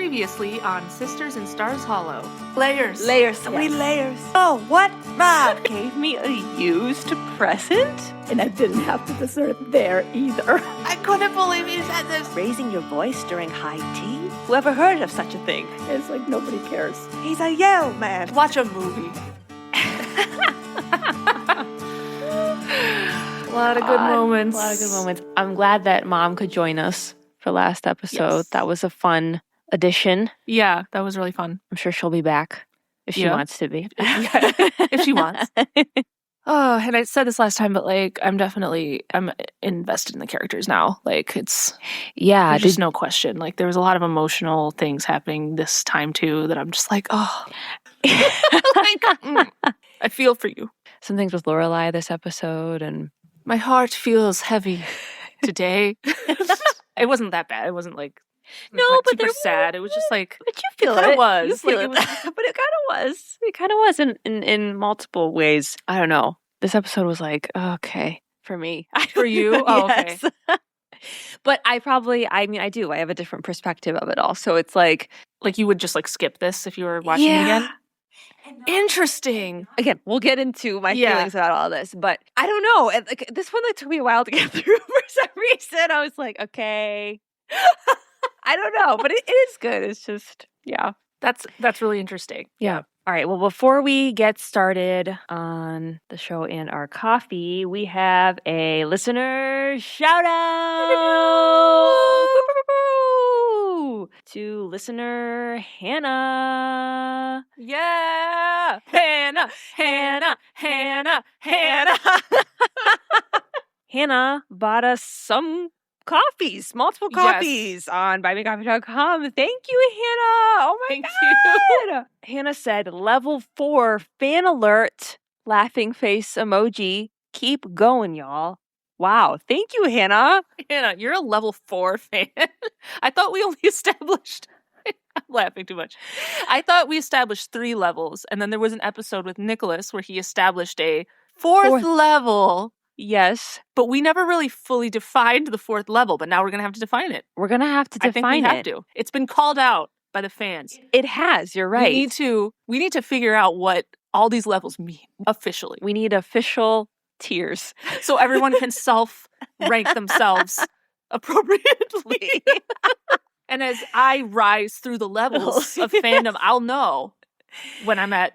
Previously on Sisters in Stars Hollow. Layers. So many layers. Oh, what? Mom gave me a used present? And I didn't have to dessert there either. I couldn't believe you said this. Raising your voice during high tea? Whoever heard of such a thing? It's like nobody cares. He's a Yale man. Watch a movie. A lot of good moments. A lot of good moments. I'm glad that Mom could join us for last episode. Yes. That was a fun addition. Yeah, that was really fun. I'm sure she'll be back if she wants to be. If she wants. Oh, and I said this last time, but like, I'm invested in the characters now. Like, there's just no question. Like, there was a lot of emotional things happening this time too that I'm just like, oh, I feel for you. Some things with Lorelai this episode, and my heart feels heavy today. It wasn't that bad. It wasn't like super sad. It was just like, but you feel it. It Was. You feel like, it. But it kind of was. It kind of was in multiple ways. I don't know. This episode was like, okay, for me. For you? Oh, okay. But I do. I have a different perspective of it all. So it's like you would just like skip this if you were watching it again? Interesting. Again, we'll get into my feelings about all this, but I don't know. Like, this one took me a while to get through for some reason. I was like, okay. I don't know, but it is good. It's just, That's really interesting. Yeah. All right. Well, before we get started on the show and our coffee, we have a listener shout out to listener Hannah. Yeah. Hannah. Hannah bought us some coffees, multiple coffees on buymeacoffee.com. Thank you, Hannah. Oh my God. Hannah said, level 4 fan alert, laughing face emoji. Keep going, y'all. Wow. Thank you, Hannah. Hannah, you're a level 4 fan. I thought we only established... I'm laughing too much. I thought we established 3 levels, and then there was an episode with Nicholas where he established a fourth level. Yes. But we never really fully defined the 4th level, but now we're going to have to define it. We're going to have to define it. I think we have to. It's been called out by the fans. It has. You're right. We need to figure out what all these levels mean officially. We need official tiers. So everyone can self-rank themselves appropriately. And as I rise through the levels of fandom, I'll know when I'm at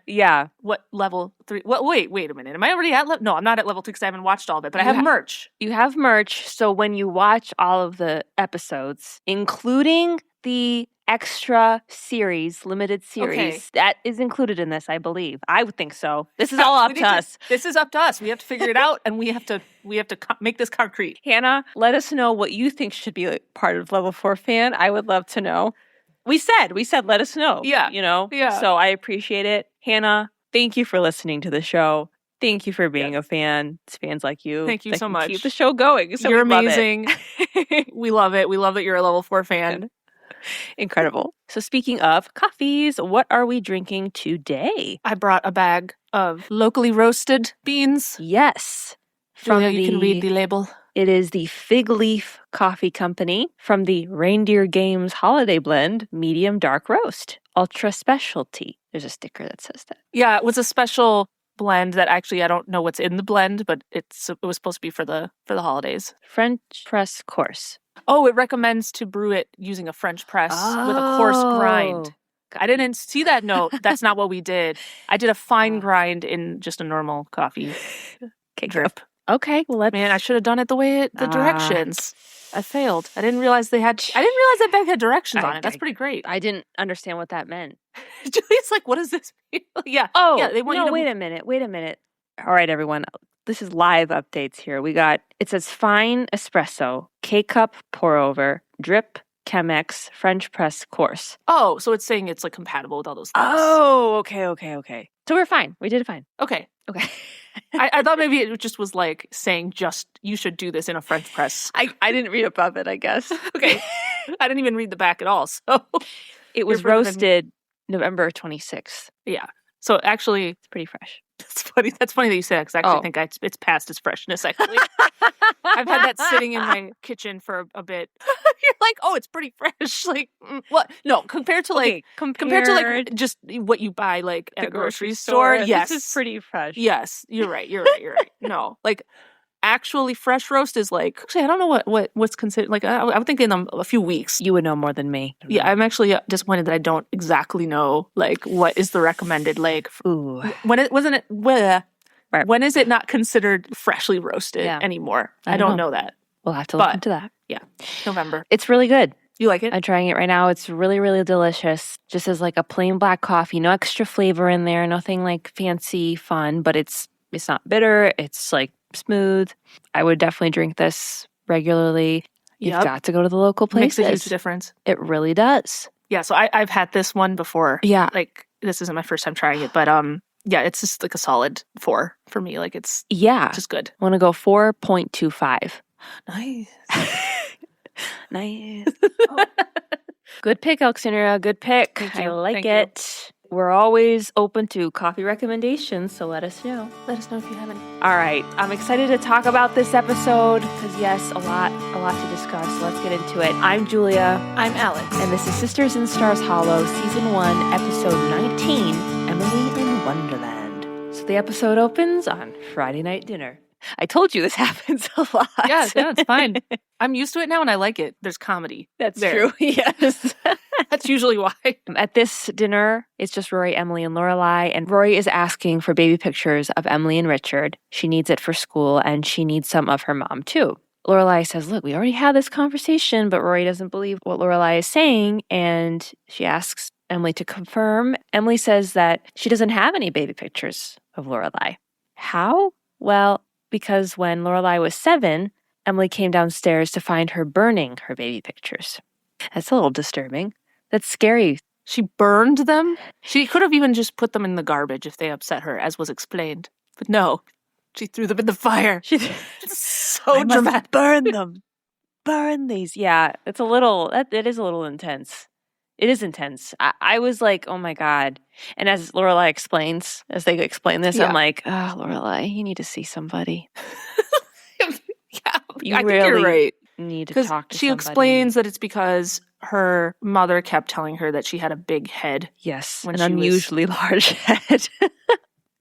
what level 3. Well, wait a minute. Am I already at level? No, I'm not at level 2 because I haven't watched all of it, but I have merch. You have merch. So when you watch all of the episodes, including the extra series, limited series, that is included in this, I believe. I would think so. This is all up to us. This is up to us. We have to figure it out, and we have to make this concrete. Hannah, let us know what you think should be part of level 4 fan. I would love to know. We said, let us know. Yeah. Yeah. So I appreciate it. Hannah, thank you for listening to the show. Thank you for being a fan. It's fans like you. Thank you so much. Keep the show going. So you're amazing. We love it. We love that you're a level 4 fan. Incredible. So speaking of coffees, what are we drinking today? I brought a bag of locally roasted beans. Yes. Julia, you can read the label. It is the Fig Leaf Coffee Company from the Reindeer Games Holiday Blend Medium Dark Roast Ultra Specialty. There's a sticker that says that. Yeah, it was a special blend that actually I don't know what's in the blend, but it was supposed to be for the holidays. French press coarse. Oh, it recommends to brew it using a French press with a coarse grind. I didn't see that note. That's not what we did. I did a fine grind in just a normal coffee drip. Okay, well, man, I should have done it the directions. I failed. I didn't realize that bag had directions on it. That's pretty great. I didn't understand what that meant. Julia's like, what does this mean? They want you to... Wait a minute. All right, everyone. This is live updates here. It says fine espresso, K-cup pour over, drip, Chemex, French press coarse. Oh, so it's saying it's like compatible with all those things. Oh, okay. So we're fine. We did it fine. Okay. I thought maybe it just was like saying you should do this in a French press. I didn't read above it, I guess. Okay. I didn't even read the back at all. So it was roasted November 26th. Yeah. So actually, it's pretty fresh. That's funny that you say that because I actually think it's past its freshness, actually. I've had that sitting in my kitchen for a bit. You're like, oh, it's pretty fresh. Like, what? No, compared to just what you buy like at a grocery store. Yes, this is pretty fresh. Yes, you're right. No, like actually fresh roast is like, actually, I don't know what's considered, like, I would think in a few weeks. You would know more than me. Yeah, I'm actually disappointed that I don't exactly know, like, what is the recommended, like, ooh. When is it not considered freshly roasted anymore? I don't know that. We'll have to look into that. Yeah, November. It's really good. You like it? I'm trying it right now. It's really, really delicious. Just as like a plain black coffee, no extra flavor in there, nothing like fancy fun, but it's not bitter. It's like smooth. I would definitely drink this regularly. You've got to go to the local places. Makes a huge difference. It really does. Yeah, so I've had this one before. Yeah. Like, this isn't my first time trying it, but yeah, it's just like a solid 4 for me. Like, it's just good. I want to go 4.25. Nice. Nice. Good pick, Alexandria. Good pick. Thank you. I like Thank it. We're always open to coffee recommendations, so let us know. Let us know if you have any. All right. I'm excited to talk about this episode because, yes, a lot to discuss. So let's get into it. I'm Julia. I'm Alex. And this is Sisters in Stars Hollow, Season 1, Episode 19, Emily in Wonderland. So the episode opens on Friday night dinner. I told you this happens a lot. Yeah, it's fine. I'm used to it now and I like it. There's comedy. That's true. Yes. That's usually why. At this dinner, it's just Rory, Emily, and Lorelai, and Rory is asking for baby pictures of Emily and Richard. She needs it for school, and she needs some of her mom, too. Lorelai says, look, we already had this conversation, but Rory doesn't believe what Lorelai is saying, and she asks Emily to confirm. Emily says that she doesn't have any baby pictures of Lorelai. How? Well, because when Lorelai was 7, Emily came downstairs to find her burning her baby pictures. That's a little disturbing. That's scary. She burned them? She could have even just put them in the garbage if they upset her, as was explained. But no, she threw them in the fire. It's so dramatic. Burn them. Burn these. Yeah, it is a little intense. It is intense. I was like, oh my God. And as Lorelai explains, as they explain this, I'm like, oh, Lorelai, you need to see somebody. I think you're right. Need to talk to somebody. She explains that it's because her mother kept telling her that she had a big head. Yes, an unusually large head.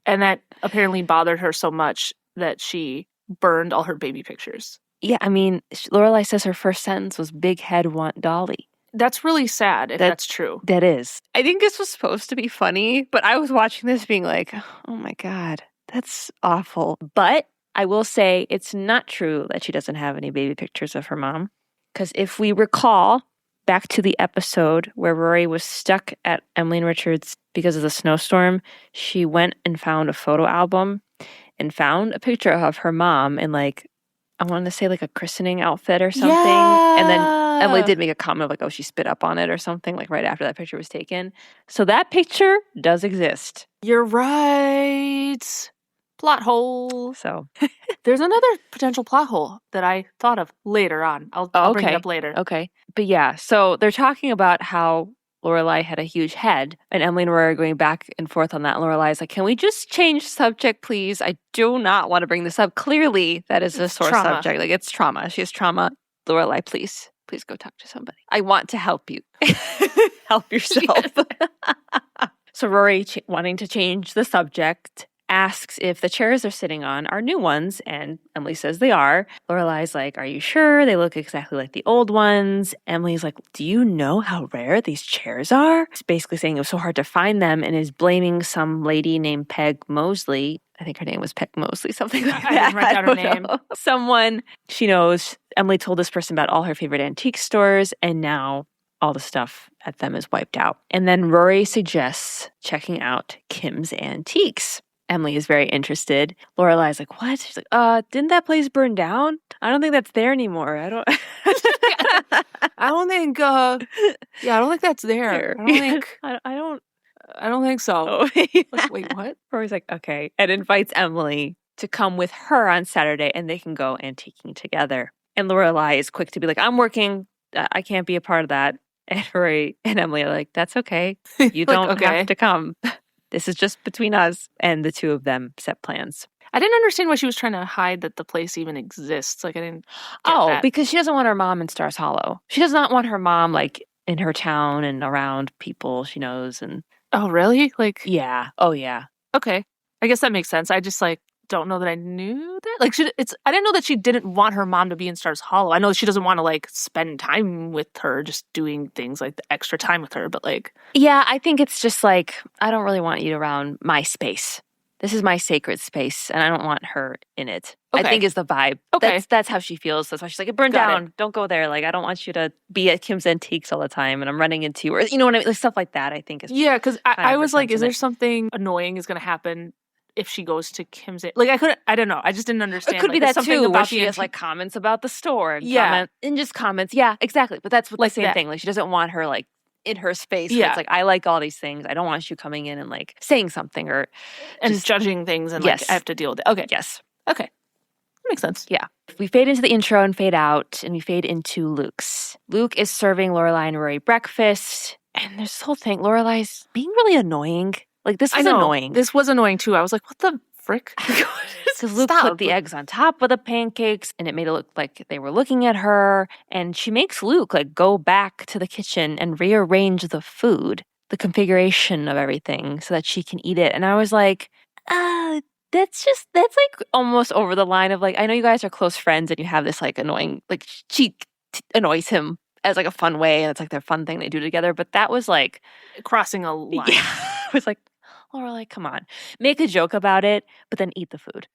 And that apparently bothered her so much that she burned all her baby pictures. Yeah, I mean, Lorelai says her first sentence was, big head want Dolly. That's really sad if that's true. That is. I think this was supposed to be funny, but I was watching this being like, oh my God, that's awful. But I will say it's not true that she doesn't have any baby pictures of her mom. Because if we recall back to the episode where Rory was stuck at Emily and Richard's because of the snowstorm, she went and found a photo album and found a picture of her mom in like, I want to say like a christening outfit or something. Yeah. And then Emily did make a comment of like, oh, she spit up on it or something like right after that picture was taken. So that picture does exist. You're right. Plot hole. So there's another potential plot hole that I thought of later on. I'll bring it up later. Okay. But yeah, so they're talking about how Lorelai had a huge head, and Emily and Rory are going back and forth on that. Lorelai's like, can we just change subject, please? I do not want to bring this up. Clearly, that is a sore subject. Like, it's trauma. She has trauma. Lorelai, please go talk to somebody. I want to help you. Help yourself. So Rory, wanting to change the subject, asks if the chairs they're sitting on are new ones, and Emily says they are. Lorelai's like, are you sure? They look exactly like the old ones. Emily's like, do you know how rare these chairs are? It's basically saying it was so hard to find them and is blaming some lady named Peg Mosley. I think her name was Peg Mosley, something like that. I didn't write down her name. Someone she knows. Emily told this person about all her favorite antique stores, and now all the stuff at them is wiped out. And then Rory suggests checking out Kim's Antiques. Emily is very interested. Lorelai's like, what? She's like, didn't that place burn down? I don't think that's there anymore. I don't think that's there. I don't think so. Oh, like, wait, what? Rory's like, okay. And invites Emily to come with her on Saturday and they can go antiquing together. And Lorelai is quick to be like, I'm working. I can't be a part of that. And Rory and Emily are like, that's okay. You don't have to come. This is just between us. And the two of them set plans. I didn't understand why she was trying to hide that the place even exists. Like, I didn't get that. Because she doesn't want her mom in Stars Hollow. She does not want her mom, like, in her town and around people she knows. And oh, really? Like, yeah. Oh, yeah. Okay. I guess that makes sense. I just, like, don't know that I knew that. Like, I didn't know that she didn't want her mom to be in Stars Hollow. I know she doesn't want to, like, spend time with her, just doing things like the extra time with her, but, like... Yeah, I think it's just, like, I don't really want you around my space. This is my sacred space, and I don't want her in it. Okay. I think is the vibe. Okay. That's how she feels. That's why she's like, it burned down. Don't go there. Like, I don't want you to be at Kim's Antiques all the time, and I'm running into you. Or, you know what I mean? Like, stuff like that, I think. Yeah, because I was like, is there something annoying is going to happen if she goes to Kim's... Like, I don't know. I just didn't understand. It could like, be that, too, about where she has, like, comments about the store. And just comments. Yeah, exactly. But that's like the same thing. Like, she doesn't want her, like, in her space. Yeah. It's like, I like all these things. I don't want you coming in and, like, saying something or... And just judging things and, like, I have to deal with it. Okay. Yes. Okay. That makes sense. Yeah. We fade into the intro and fade out, and we fade into Luke's. Luke is serving Lorelai and Rory breakfast, and there's this whole thing. Lorelai's being really annoying. Like, this was annoying. This was annoying, too. I was like, what the frick? Because Luke put the eggs on top of the pancakes, and it made it look like they were looking at her. And she makes Luke, like, go back to the kitchen and rearrange the food, the configuration of everything, so that she can eat it. And I was like, that's like almost over the line of, like, I know you guys are close friends and you have this, like, annoying, like, she annoys him as, like, a fun way, and it's, like, their fun thing they do together. But that was, like... crossing a line. Yeah. It was like, Lorelai, come on. Make a joke about it, but then eat the food.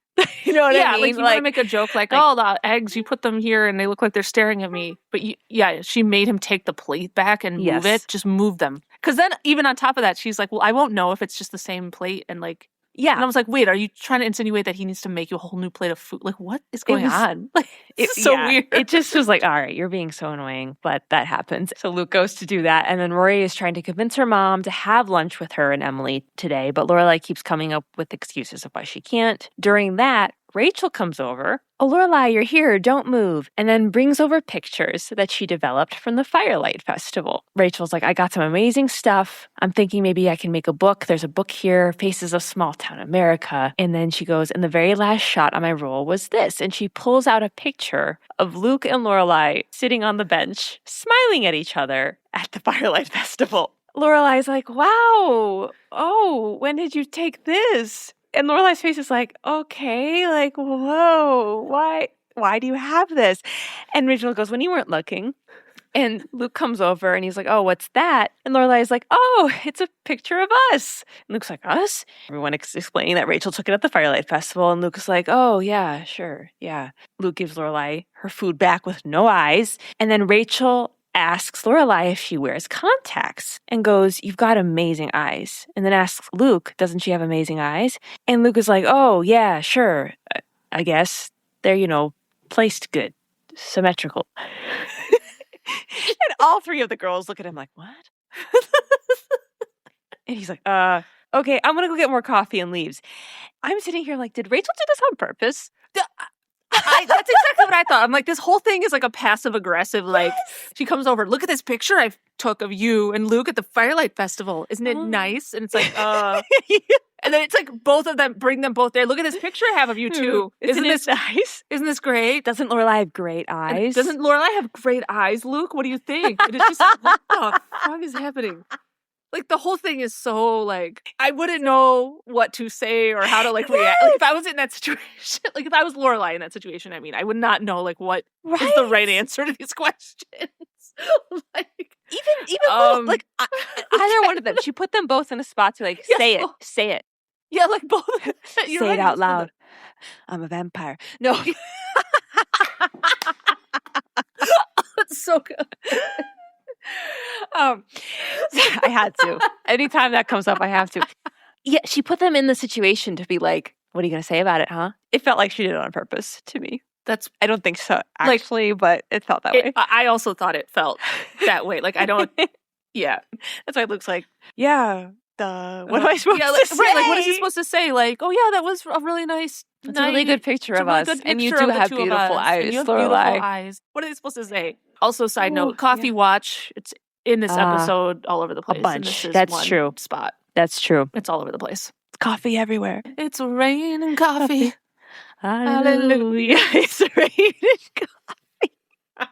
You know what I mean? Yeah, like, you want to make a joke like, oh, the eggs, you put them here and they look like they're staring at me. But, she made him take the plate back and move it. Just move them. Because then, even on top of that, she's like, well, I won't know if it's just the same plate. And, like... Yeah. And I was like, wait, are you trying to insinuate that he needs to make you a whole new plate of food? Like, what is going on? Like, it's so weird. It just was like, all right, you're being so annoying, but that happens. So Luke goes to do that. And then Rory is trying to convince her mom to have lunch with her and Emily today. But Lorelai keeps coming up with excuses of why she can't. During that, Rachel comes over. Oh, Lorelai, you're here. Don't move. And then brings over pictures that she developed from the Firelight Festival. Rachel's like, I got some amazing stuff. I'm thinking maybe I can make a book. There's a book here, Faces of Small Town America. And then she goes, and the very last shot on my roll was this. And she pulls out a picture of Luke and Lorelai sitting on the bench, smiling at each other at the Firelight Festival. Lorelai's like, wow. Oh, when did you take this? And Lorelai's face is like, okay, like, whoa, why do you have this? And Rachel goes, when you weren't looking. And Luke comes over and he's like, oh, what's that? And Lorelai's like, oh, it's a picture of us. And Luke's like, us? Everyone explaining that Rachel took it at the Firelight Festival. And Luke's like, oh, yeah, sure, yeah. Luke gives Lorelai her food back with no eyes. And then Rachel asks Lorelai if she wears contacts and goes, you've got amazing eyes. And then asks Luke, doesn't she have amazing eyes? And Luke is like, oh, yeah, sure. I guess they're, placed good, symmetrical. And all three of the girls look at him like, what? And he's like, okay, I'm going to go get more coffee and leaves. I'm sitting here like, did Rachel do this on purpose? That's exactly what I thought. I'm like, this whole thing is like a passive aggressive, like, she comes over, look at this picture I took of you and Luke at the Firelight Festival. Isn't it nice? And it's like, and then it's like both of them, bring them both there. Look at this picture I have of you two. Isn't this nice? Isn't this great? Doesn't Lorelai have great eyes? Doesn't Lorelai have great eyes, Luke? What do you think? And it's just like, what the fuck is happening? Like, the whole thing is so, like, I wouldn't know what to say or how to, like, react. Like, if I was in that situation, like, if I was Lorelai in that situation, I mean, I would not know, like, what is the right answer to these questions. Like, even like, either one of them. She put them both in a spot to, like, say it. Yeah, like, both. Say it out loud. I'm a vampire. No. That's so good. I had to. Anytime that comes up, I have to. Yeah, she put them in the situation to be like, what are you going to say about it, huh? It felt like she did it on purpose to me. I don't think so, actually, but it felt that way. I also thought it felt that way. Like, I don't, yeah. That's why it looks like, yeah, what am I supposed to say? Right, like, what is he supposed to say? Like, oh, yeah, that was a really nice It's a really good picture of us. And you do have beautiful eyes, Lorelai. What are they supposed to say? Also, side note, Coffee Watch. It's in this episode all over the place. A bunch. That's true. Spot. That's true. It's all over the place. Coffee everywhere. It's raining coffee. Hallelujah. It's raining coffee.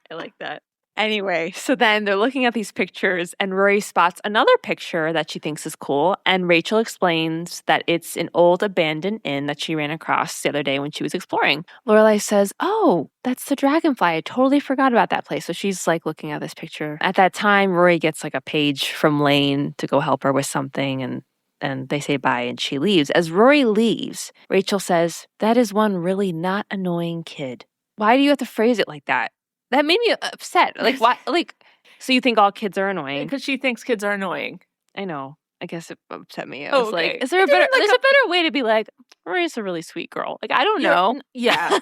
I like that. Anyway, so then they're looking at these pictures and Rory spots another picture that she thinks is cool. And Rachel explains that it's an old abandoned inn that she ran across the other day when she was exploring. Lorelai says, oh, that's the Dragonfly. I totally forgot about that place. So she's like looking at this picture. At that time, Rory gets like a page from Lane to go help her with something and they say bye and she leaves. As Rory leaves, Rachel says, that is one really not annoying kid. Why do you have to phrase it like that? That made me upset. Like, why? Like, so you think all kids are annoying? Because she thinks kids are annoying. I know. I guess it upset me. I was okay. like, is there a better? There's a better way to be like, Rory's a really sweet girl. Like, I don't know. Yeah.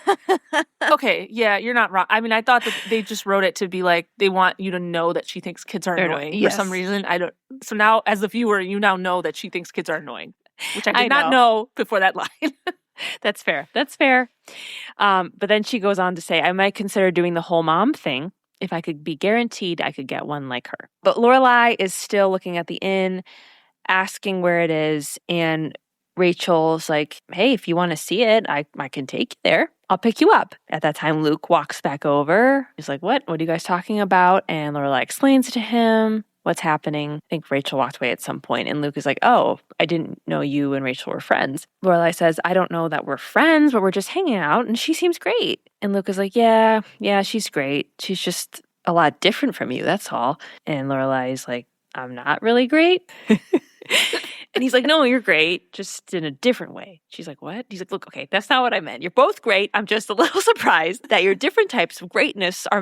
Okay. Yeah, you're not wrong. I mean, I thought that they just wrote it to be like they want you to know that she thinks kids are annoying for some reason. I don't. So now, as the viewer, you now know that she thinks kids are annoying, which I did not know before that line. That's fair. That's fair. But then she goes on to say, I might consider doing the whole mom thing if I could be guaranteed I could get one like her. But Lorelai is still looking at the inn, asking where it is. And Rachel's like, hey, if you want to see it, I can take you there. I'll pick you up. At that time, Luke walks back over. He's like, what? What are you guys talking about? And Lorelai explains to him what's happening. I think Rachel walked away at some point, and Luke is like, oh, I didn't know you and Rachel were friends. Lorelai says, I don't know that we're friends, but we're just hanging out, and she seems great. And Luke is like, yeah, she's great. She's just a lot different from you, that's all. And Lorelai is like, I'm not really great. And he's like, no, you're great, just in a different way. She's like, what? He's like, look, okay, that's not what I meant. You're both great. I'm just a little surprised that your different types of greatness are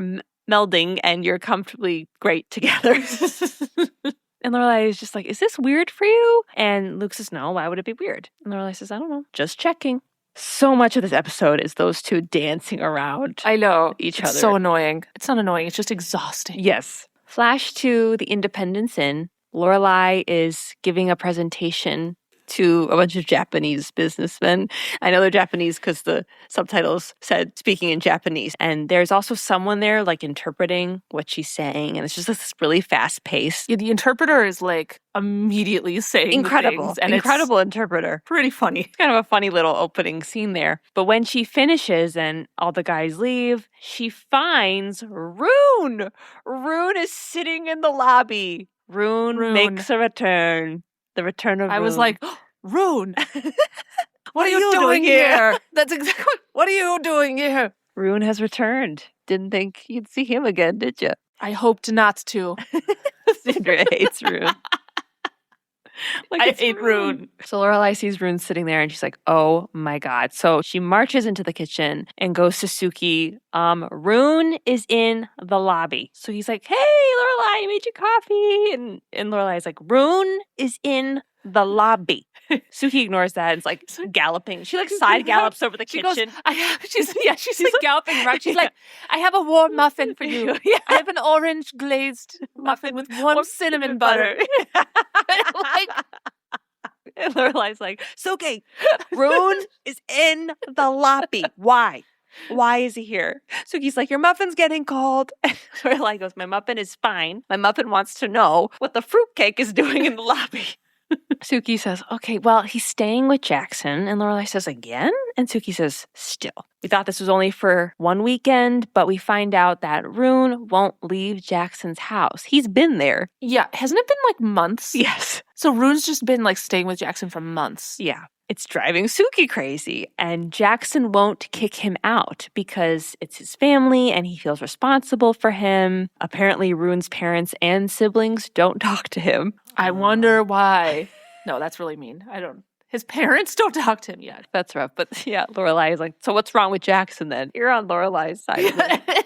melding and you're comfortably great together. And Lorelai is just like, is this weird for you? And Luke says, no, why would it be weird? And Lorelai says, I don't know, just checking. So much of this episode is those two dancing around. I know. Each it's other. So annoying. It's not annoying. It's just exhausting. Yes. Flash to the Independence Inn. Lorelai is giving a presentation to a bunch of Japanese businessmen. I know they're Japanese because the subtitles said speaking in Japanese. And there's also someone there like interpreting what she's saying. And it's just this really fast pace. Yeah, the interpreter is like immediately saying incredible. Things, and incredible interpreter. Pretty funny. It's kind of a funny little opening scene there. But when she finishes and all the guys leave, she finds Rune. Rune is sitting in the lobby. Rune makes a return. The return of Rune. I was like, oh, Rune, what are you doing here? That's exactly what are you doing here? Rune has returned. Didn't think you'd see him again, did you? I hoped not to. Sandra hates Rune. I hate Rune. So Lorelai sees Rune sitting there and she's like, oh my God. So she marches into the kitchen and goes to Suki. Rune is in the lobby. So he's like, hey, Lorelai, I made you coffee. And Lorelai's like, Rune is in the lobby. Suki ignores that and is like galloping. She like side gallops over the kitchen. She's like galloping around. She's like, I have a warm muffin for you. Yeah. I have an orange glazed muffin with warm cinnamon butter. And Lorelai's like, Suki, Rune is in the lobby. Why? Why is he here? Suki's like, your muffin's getting cold. And Lorelai goes, my muffin is fine. My muffin wants to know what the fruitcake is doing in the lobby. Suki says, okay, well, he's staying with Jackson. And Lorelai says, again? And Suki says, still. We thought this was only for one weekend, but we find out that Rune won't leave Jackson's house. He's been there. Yeah. Hasn't it been like months? Yes. So Rune's just been like staying with Jackson for months. Yeah. It's driving Suki crazy. And Jackson won't kick him out because it's his family and he feels responsible for him. Apparently, Rune's parents and siblings don't talk to him. I wonder why. No, that's really mean. His parents don't talk to him yet. That's rough. But yeah, Lorelai is like, so what's wrong with Jackson then? You're on Lorelai's side of it.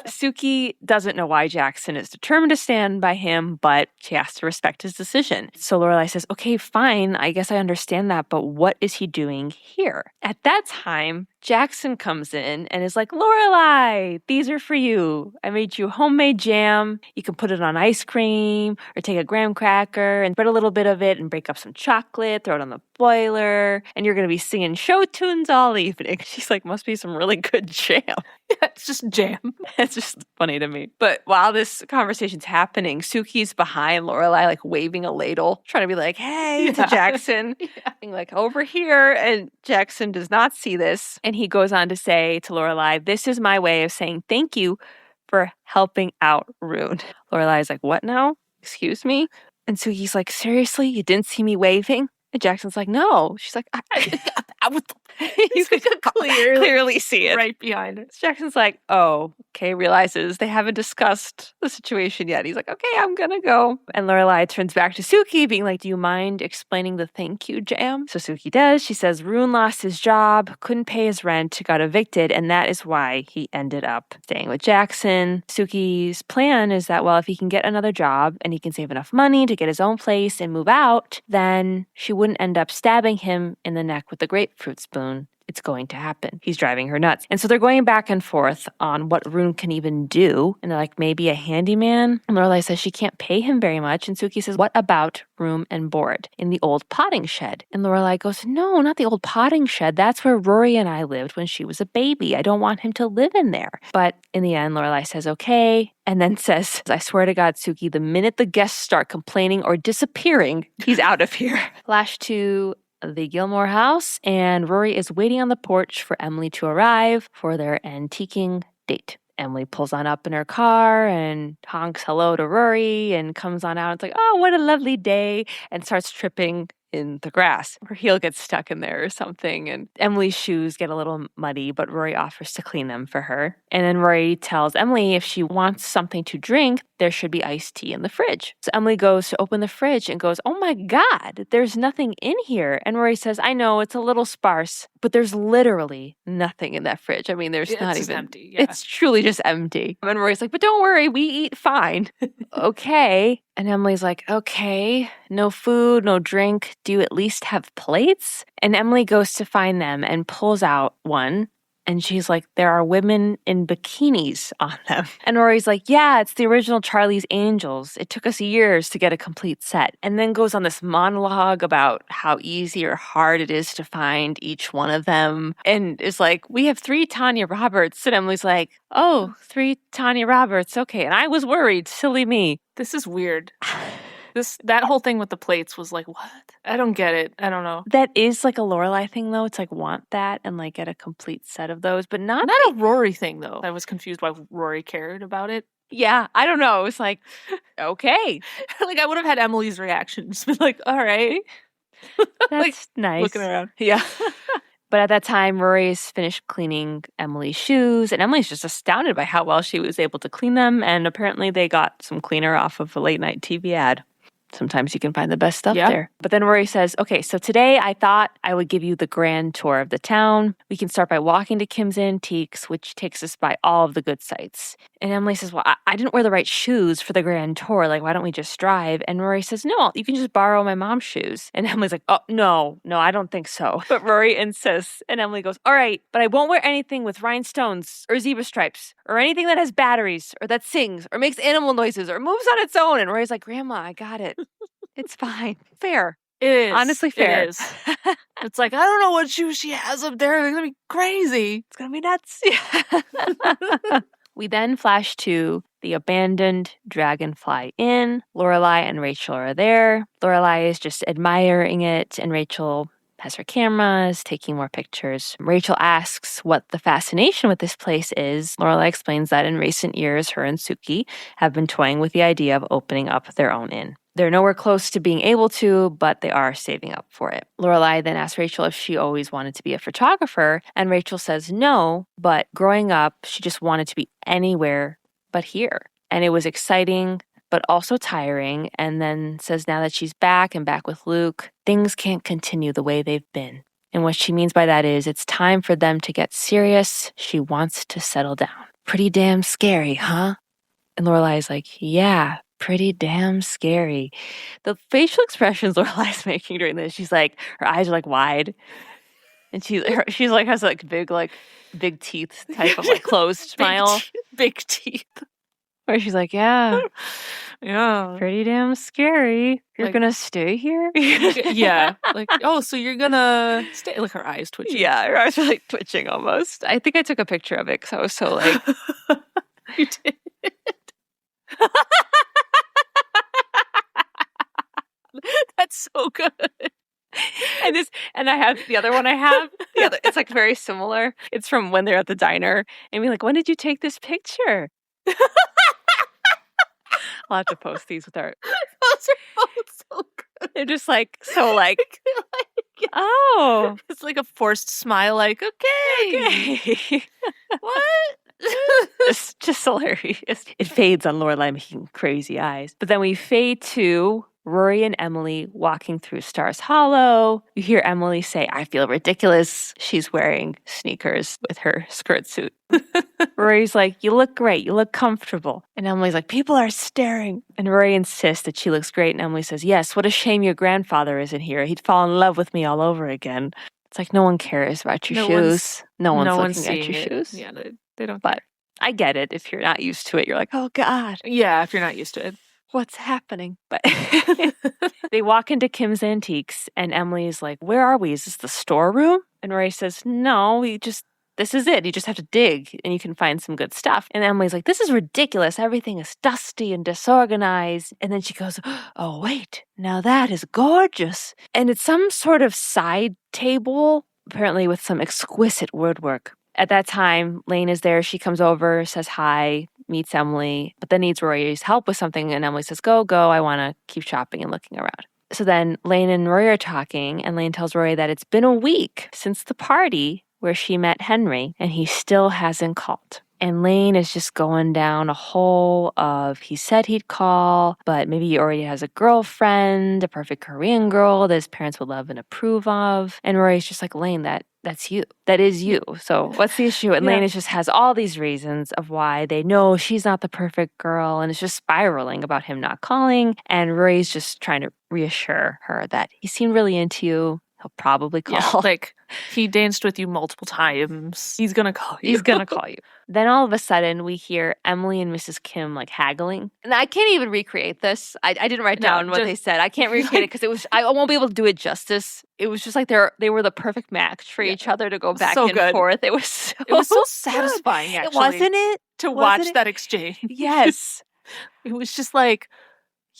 Suki doesn't know why Jackson is determined to stand by him, but she has to respect his decision. So Lorelai says, okay, fine, I guess I understand that, but what is he doing here? At that time, Jackson comes in and is like, Lorelai, these are for you. I made you homemade jam. You can put it on ice cream or take a graham cracker and spread a little bit of it and break up some chocolate, throw it on the boiler, and you're going to be singing show tunes all evening. She's like, must be some really good jam. Yeah, it's just jam. It's just funny to me. But while this conversation's happening, Suki's behind Lorelai, like waving a ladle, trying to be like, hey, to Jackson. Being like, over here. And Jackson does not see this. And he goes on to say to Lorelai, this is my way of saying thank you for helping out Rune. Lorelai's like, what now? Excuse me? And Suki's like, seriously? You didn't see me waving? And Jackson's like, no. She's like, you could clearly see it. Right behind it. Jackson's like, oh, okay, realizes they haven't discussed the situation yet. He's like, okay, I'm gonna go. And Lorelai turns back to Suki, being like, do you mind explaining the thank you jam? So Suki does. She says, Rune lost his job, couldn't pay his rent, got evicted, and that is why he ended up staying with Jackson. Suki's plan is that, well, if he can get another job and he can save enough money to get his own place and move out, then she wouldn't end up stabbing him in the neck with the grapefruit spoon. It's going to happen. He's driving her nuts. And so they're going back and forth on what Rune can even do. And they're like, maybe a handyman? And Lorelai says she can't pay him very much. And Suki says, what about room and board in the old potting shed? And Lorelai goes, no, not the old potting shed. That's where Rory and I lived when she was a baby. I don't want him to live in there. But in the end, Lorelai says, okay. And then says, I swear to God, Suki, the minute the guests start complaining or disappearing, he's out of here. Flash to the Gilmore house, and Rory is waiting on the porch for Emily to arrive for their antiquing date. Emily pulls on up in her car and honks hello to Rory and comes on out. It's like, oh, what a lovely day, and starts tripping in the grass. Her heel gets stuck in there or something, and Emily's shoes get a little muddy, but Rory offers to clean them for her. And then Rory tells Emily if she wants something to drink, there should be iced tea in the fridge. So Emily goes to open the fridge and goes, oh my God, there's nothing in here. And Rory says, I know, it's a little sparse, but there's literally nothing in that fridge. I mean, there's not even empty. Yeah. It's truly just empty. And Rory's like, but don't worry, we eat fine. Okay. And Emily's like, okay, no food, no drink. Do you at least have plates? And Emily goes to find them and pulls out one. And she's like, there are women in bikinis on them. And Rory's like, yeah, it's the original Charlie's Angels. It took us years to get a complete set. And then goes on this monologue about how easy or hard it is to find each one of them. And is like, we have 3 Tanya Roberts. And Emily's like, oh, 3 Tanya Roberts. Okay. And I was worried. Silly me. This is weird. That whole thing with the plates was like, what? I don't get it. I don't know. That is like a Lorelai thing, though. It's like, want that and like get a complete set of those, but not a Rory thing, though. I was confused why Rory cared about it. Yeah, I don't know. It was like, okay. Like, I would have had Emily's reaction. Just been like, all right. That's like, nice. Looking around. Yeah. But at that time, Rory's finished cleaning Emily's shoes, and Emily's just astounded by how well she was able to clean them, and apparently they got some cleaner off of a late-night TV ad. Sometimes you can find the best stuff there. But then Rory says, okay, so today I thought I would give you the grand tour of the town. We can start by walking to Kim's Antiques, which takes us by all of the good sites. And Emily says, well, I didn't wear the right shoes for the grand tour. Like, why don't we just drive? And Rory says, no, you can just borrow my mom's shoes. And Emily's like, oh, no, I don't think so. But Rory insists. And Emily goes, all right, but I won't wear anything with rhinestones or zebra stripes or anything that has batteries or that sings or makes animal noises or moves on its own. And Rory's like, Grandma, I got it. It's fine. Fair. It is. Honestly fair. It is. It's like, I don't know what shoes she has up there. They're going to be crazy. It's going to be nuts. We then flash to the abandoned Dragonfly Inn. Lorelai and Rachel are there. Lorelai is just admiring it, and Rachel has her cameras, taking more pictures. Rachel asks what the fascination with this place is. Lorelai explains that in recent years, her and Suki have been toying with the idea of opening up their own inn. They're nowhere close to being able to, but they are saving up for it. Lorelai then asks Rachel if she always wanted to be a photographer, and Rachel says no, but growing up, she just wanted to be anywhere but here. And it was exciting, but also tiring, and then says now that she's back and back with Luke, things can't continue the way they've been. And what she means by that is it's time for them to get serious. She wants to settle down. Pretty damn scary, huh? And Lorelai is like, yeah, pretty damn scary. The facial expressions Lorelai's making during this, she's like, her eyes are like wide. And she's like has like big teeth type of like closed smile. Big teeth. Where she's like, yeah. Yeah. Pretty damn scary. You're Like- gonna stay here? Yeah. Like, oh, so you're gonna stay. Like her eyes twitching. Yeah, her eyes were like twitching almost. I think I took a picture of it because I was so like. You did. That's so good. And I have the other one it's like very similar. It's from when they're at the diner and we're like, when did you take this picture? I'll have to post these with our. Those are both so good. They're just like so like. Oh, it's like a forced smile. Like, okay. What? It's just hilarious. It fades on Lorelai making crazy eyes, but then we fade to Rory and Emily walking through Stars Hollow. You hear Emily say, I feel ridiculous. She's wearing sneakers with her skirt suit. Rory's like, you look great. You look comfortable. And Emily's like, people are staring. And Rory insists that she looks great. And Emily says, yes, what a shame your grandfather isn't here. He'd fall in love with me all over again. It's like, no one cares about your shoes. No one's looking at your shoes. Yeah, they don't. But I get it. If you're not used to it, you're like, oh, God. Yeah, if you're not used to it. What's happening? But they walk into Kim's Antiques and Emily's like, where are we? Is this the storeroom? And Rory says, no, this is it. You just have to dig and you can find some good stuff. And Emily's like, this is ridiculous. Everything is dusty and disorganized. And then she goes, oh, wait, now that is gorgeous. And it's some sort of side table, apparently with some exquisite woodwork. At that time, Lane is there. She comes over, says hi, meets Emily, but then needs Rory's help with something. And Emily says, go. I want to keep shopping and looking around. So then Lane and Rory are talking, and Lane tells Rory that it's been a week since the party where she met Henry, and he still hasn't called. And Lane is just going down a hole of he said he'd call, but maybe he already has a girlfriend, a perfect Korean girl that his parents would love and approve of. And Rory's just like, Lane, that's you. That is you. So what's the issue? And Lane just has all these reasons of why they know she's not the perfect girl, and it's just spiraling about him not calling. And Rory's just trying to reassure her that he seemed really into you. He'll probably call. Yeah, like, he danced with you multiple times. He's gonna call you. He's gonna call you. Then all of a sudden, we hear Emily and Mrs. Kim, like, haggling. And I can't even recreate this. I didn't write down what they said. I can't recreate it because I won't be able to do it justice. It was just like they were the perfect match for each other to go back and forth. It was so satisfying, actually. Wasn't it? To watch that exchange. Yes. It was just like,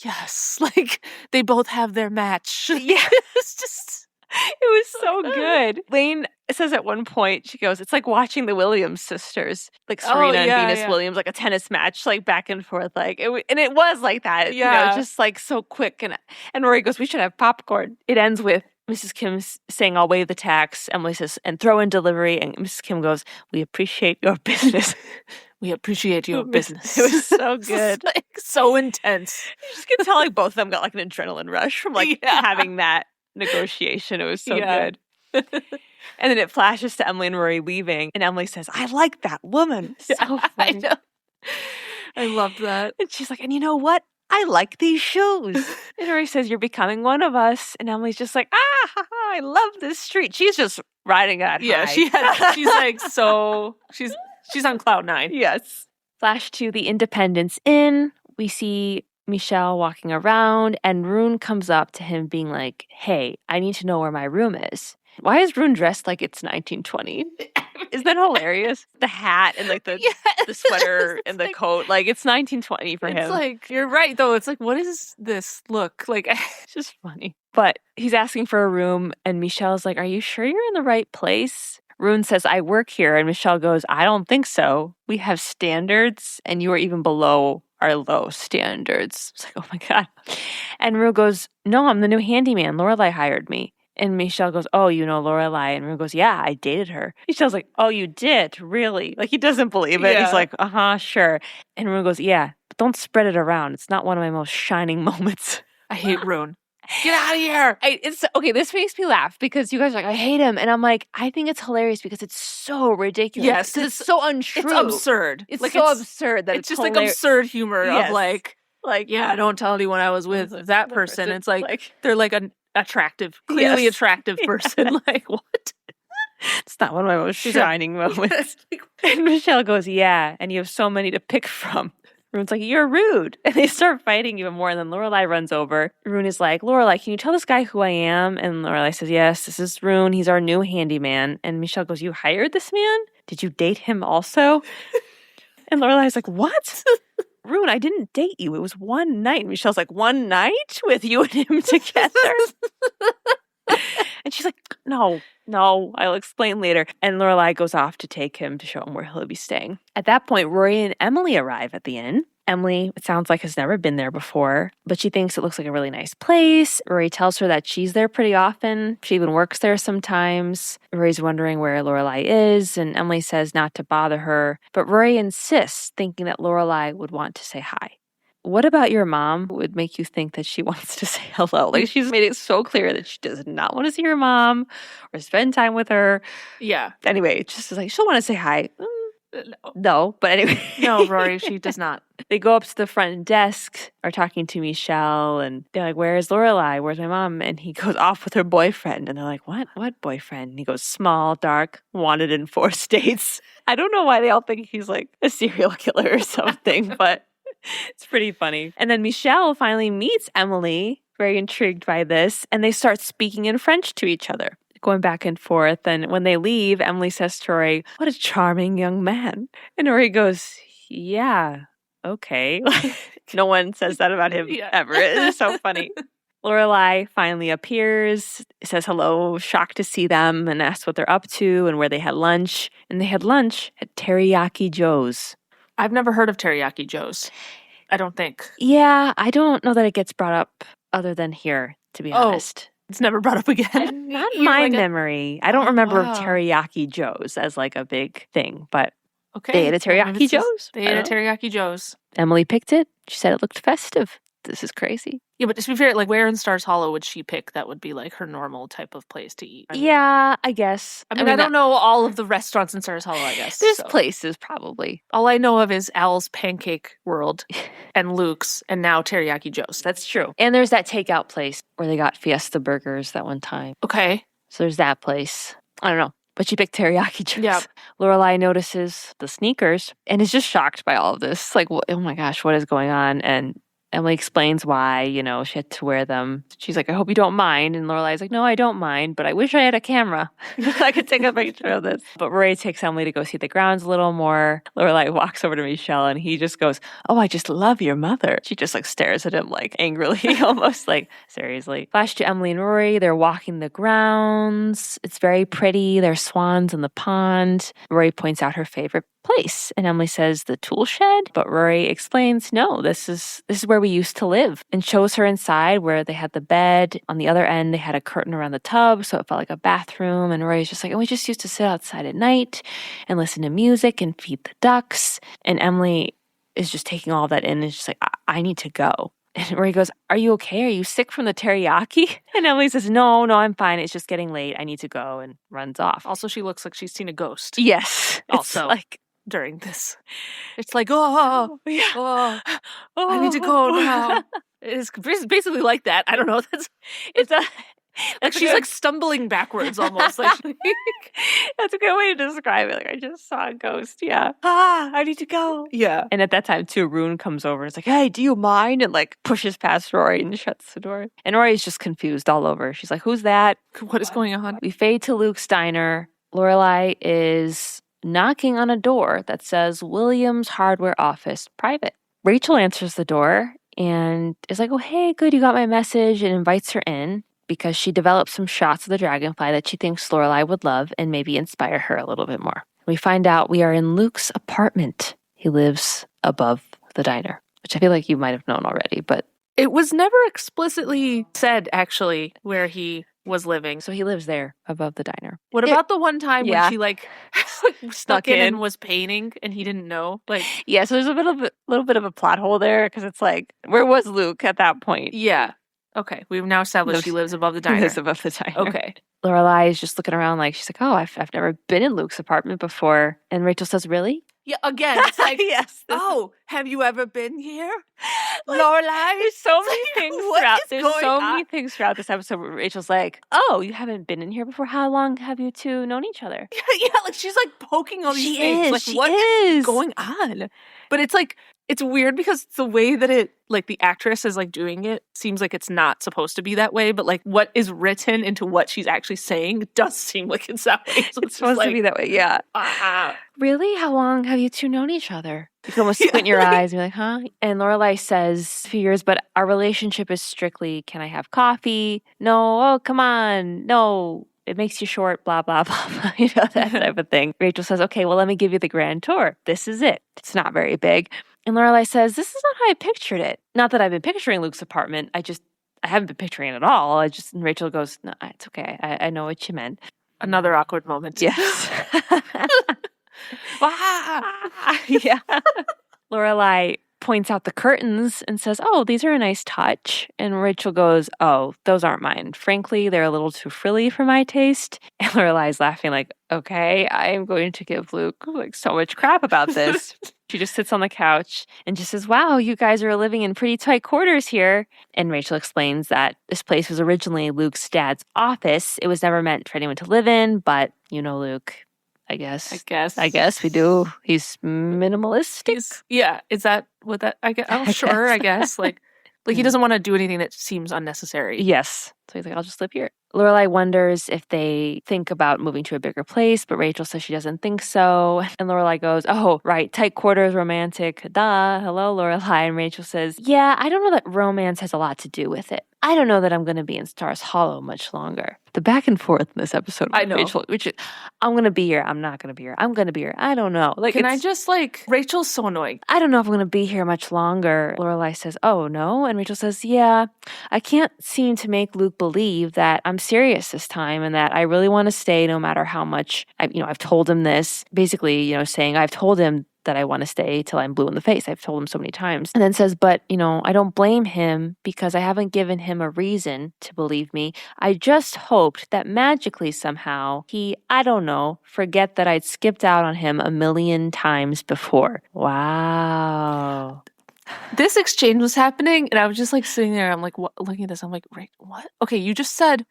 yes. Like, they both have their match. Yeah. It's just... It was so good. Lane says at one point, she goes, it's like watching the Williams sisters, like Serena and Venus Williams, like a tennis match, like back and forth. Like and it was like that, you know, just like so quick. And Rory goes, we should have popcorn. It ends with Mrs. Kim saying, I'll waive the tax. Emily says, and throw in delivery. And Mrs. Kim goes, we appreciate your business. We appreciate your business. It was so good. Like, so intense. You just can tell like both of them got like an adrenaline rush from like having that negotiation. It was so good. And then it flashes to Emily and Rory leaving, and Emily says, I like that woman. So funny. I know. I loved that. And she's like, and you know what? I like these shoes. And Rory says, you're becoming one of us. And Emily's just like, I love this street. She's just riding that high. She's like, so she's on cloud 9. Yes. Flash to the Independence Inn. We see Michelle walking around, and Rune comes up to him being like, hey, I need to know where my room is. Why is Rune dressed like it's 1920? Isn't that hilarious? The hat and like the sweater and the coat. Like it's 1920 for him. It's like, you're right though. It's like, what is this look? Like, it's just funny. But he's asking for a room, and Michelle's like, are you sure you're in the right place? Rune says, I work here. And Michelle goes, I don't think so. We have standards, and you are even below our low standards. It's like, oh my God. And Rue goes, no, I'm the new handyman. Lorelai hired me. And Michelle goes, oh, you know Lorelai? And Rue goes, yeah, I dated her. Michelle's like, oh, you did? Really? Like, he doesn't believe it. Yeah. He's like, sure. And Rue goes, yeah, but don't spread it around. It's not one of my most shining moments. I hate Rune. Get out of here. This makes me laugh because you guys are like, I hate him. And I'm like, I think it's hilarious because it's so ridiculous. Yes. It's so untrue. It's absurd. It's like, so absurd that it's just like absurd humor of like, yeah, don't tell anyone I was with that person. It's like they're like an attractive, clearly attractive person. Like, what? It's not one of my most shining moments. And Michelle goes, yeah, and you have so many to pick from. Rune's like, you're rude. And they start fighting even more. And then Lorelai runs over. Rune is like, Lorelai, can you tell this guy who I am? And Lorelai says, yes, this is Rune. He's our new handyman. And Michelle goes, you hired this man? Did you date him also? And Lorelai's like, what? Rune, I didn't date you. It was one night. And Michelle's like, one night with you and him together? And she's like, no, I'll explain later. And Lorelai goes off to take him to show him where he'll be staying. At that point, Rory and Emily arrive at the inn. Emily, it sounds like, has never been there before, but she thinks it looks like a really nice place. Rory tells her that she's there pretty often. She even works there sometimes. Rory's wondering where Lorelai is, and Emily says not to bother her. But Rory insists, thinking that Lorelai would want to say hi. What about your mom would make you think that she wants to say hello? Like, she's made it so clear that she does not want to see her mom or spend time with her. Yeah. Anyway, just like, she'll want to say hi. No, but anyway. No, Rory, she does not. They go up to the front desk, are talking to Michelle, and they're like, where's Lorelai? Where's my mom? And he goes off with her boyfriend. And they're like, what? What boyfriend? And he goes, small, dark, wanted in 4 states. I don't know why they all think he's like a serial killer or something, but it's pretty funny. And then Michelle finally meets Emily, very intrigued by this, and they start speaking in French to each other, going back and forth. And when they leave, Emily says to Rory, what a charming young man. And Rory goes, yeah, okay. No one says that about him ever. It is so funny. Lorelai finally appears, says hello, shocked to see them, and asks what they're up to and where they had lunch. And they had lunch at Teriyaki Joe's. I've never heard of Teriyaki Joe's. I don't think. Yeah, I don't know that it gets brought up other than here, to be honest. It's never brought up again. Not in my memory. I don't remember Teriyaki Joe's as like a big thing, but they ate a Teriyaki Joe's. They ate a Teriyaki Joe's. Emily picked it. She said it looked festive. This is crazy. Yeah, but to be fair, like, where in Stars Hollow would she pick that would be like her normal type of place to eat? Yeah, I guess. I mean, I don't know all of the restaurants in Stars Hollow, I guess. There's places, probably. All I know of is Al's Pancake World and Luke's and now Teriyaki Joe's. That's true. And there's that takeout place where they got Fiesta burgers that one time. Okay. So there's that place. I don't know. But she picked Teriyaki Joe's. Yeah. Lorelai notices the sneakers and is just shocked by all of this. Like, oh my gosh, what is going on? And Emily explains why, she had to wear them. She's like, I hope you don't mind. And Lorelai's like, no, I don't mind, but I wish I had a camera. I could take a picture of this. But Rory takes Emily to go see the grounds a little more. Lorelai walks over to Michelle and he just goes, oh, I just love your mother. She just like stares at him like angrily, almost like, seriously. Flash to Emily and Rory. They're walking the grounds. It's very pretty. There's swans in the pond. Rory points out her favorite place. And Emily says the tool shed, but Rory explains, no, this is where we used to live, and shows her inside where they had the bed. On the other end, they had a curtain around the tub, so it felt like a bathroom. And Rory's just like, and we just used to sit outside at night and listen to music and feed the ducks. And Emily is just taking all that in and is just like, I need to go. And Rory goes, are you okay? Are you sick from the teriyaki? And Emily says, no, I'm fine. It's just getting late. I need to go, and runs off. Also, she looks like she's seen a ghost. Yes. Also, like, during this, it's like, I need to go now. It's basically like that. I don't know. Like she's like stumbling backwards almost. Like that's a good way to describe it. Like, I just saw a ghost. Yeah. I need to go. Yeah. And at that time too, Rune comes over. It's like, hey, do you mind? And like pushes past Rory and shuts the door. And Rory's just confused all over. She's like, who's that? What is going on? We fade to Luke's diner. Lorelai is knocking on a door that says Williams Hardware Office Private. Rachel answers the door and is like, oh, hey, good, you got my message, and invites her in because she developed some shots of the dragonfly that she thinks Lorelai would love and maybe inspire her a little bit more. We find out we are in Luke's apartment. He lives above the diner, which I feel like you might have known already, but it was never explicitly said, actually, where he was living. So he lives there above the diner. What about the one time when she like stuck in and was painting and he didn't know? Like, yeah, so there's a little bit of a plot hole there because it's like, where was Luke at that point? Yeah. Okay, we've now established he lives above the diner. He lives above the diner. Okay. Lorelai is just looking around like, she's like, oh, I've never been in Luke's apartment before. And Rachel says, really? Yeah, again, it's like, yes. have you ever been here? Lorelai? There's so many things many things throughout this episode where Rachel's like, oh, you haven't been in here before? How long have you two known each other? Yeah, like she's like poking all these things. Like, what is going on? But it's like, it's weird because the way that it, like the actress is like doing it seems like it's not supposed to be that way, but like what is written into what she's actually saying does seem like it's that way. So it's supposed to be that way, yeah. Really? How long have you two known each other? You can almost squint your eyes and be like, huh? And Lorelai says, a few years, but our relationship is strictly, can I have coffee? No, oh, come on. No, it makes you short, blah, blah, blah, blah. You know, that type of thing. Rachel says, okay, well, let me give you the grand tour. This is it. It's not very big. And Lorelai says, this is not how I pictured it. Not that I've been picturing Luke's apartment. I haven't been picturing it at all. And Rachel goes, no, it's okay. I know what you meant. Another awkward moment. Yes. Yeah. Lorelai points out the curtains and says, oh, these are a nice touch. And Rachel goes, oh, those aren't mine. Frankly, they're a little too frilly for my taste. And Lorelai's laughing like, okay, I am going to give Luke like so much crap about this. She just sits on the couch and just says, wow, you guys are living in pretty tight quarters here. And Rachel explains that this place was originally Luke's dad's office. It was never meant for anyone to live in, but you know, Luke, I guess we do. He's minimalistic. Yeah. Is that what that, I guess? Oh, sure, I guess. Like he doesn't want to do anything that seems unnecessary. Yes. So he's like, I'll just live here. Lorelai wonders if they think about moving to a bigger place, but Rachel says she doesn't think so. And Lorelai goes, oh, right, tight quarters, romantic, duh. Hello, Lorelai. And Rachel says, yeah, I don't know that romance has a lot to do with it. I don't know that I'm going to be in Stars Hollow much longer. The back and forth in this episode with Rachel, which is, I'm going to be here. I'm not going to be here. I'm going to be here. I don't know. Like, can I just Rachel's so annoying. I don't know if I'm going to be here much longer. Lorelai says, oh, no. And Rachel says, yeah, I can't seem to make Luke believe that I'm serious this time and that I really want to stay no matter how much, I've told him this. Basically, saying I've told him that I want to stay till I'm blue in the face. I've told him so many times. And then says, but, I don't blame him because I haven't given him a reason to believe me. I just hoped that magically somehow he, I don't know, forget that I'd skipped out on him 1,000,000 times before. Wow. This exchange was happening and I was just like sitting there. I'm like, what? Looking at this. I'm like, right, what? Okay, you just said,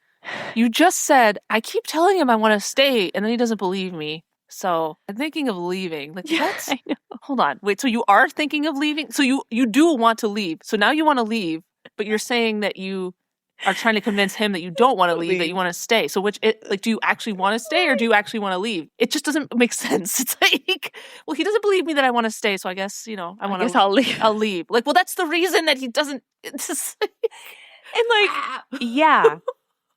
I keep telling him I want to stay and then he doesn't believe me. So I'm thinking of leaving. Like, what? I know. Hold on. Wait, so you are thinking of leaving? So you do want to leave. So now you want to leave, but you're saying that you are trying to convince him that you don't want to leave, that you want to stay. So do you actually want to stay or do you actually want to leave? It just doesn't make sense. It's like, well, he doesn't believe me that I want to stay. So I guess, I'll leave. I'll leave. Like, well, that's the reason that he doesn't. It's just, and yeah.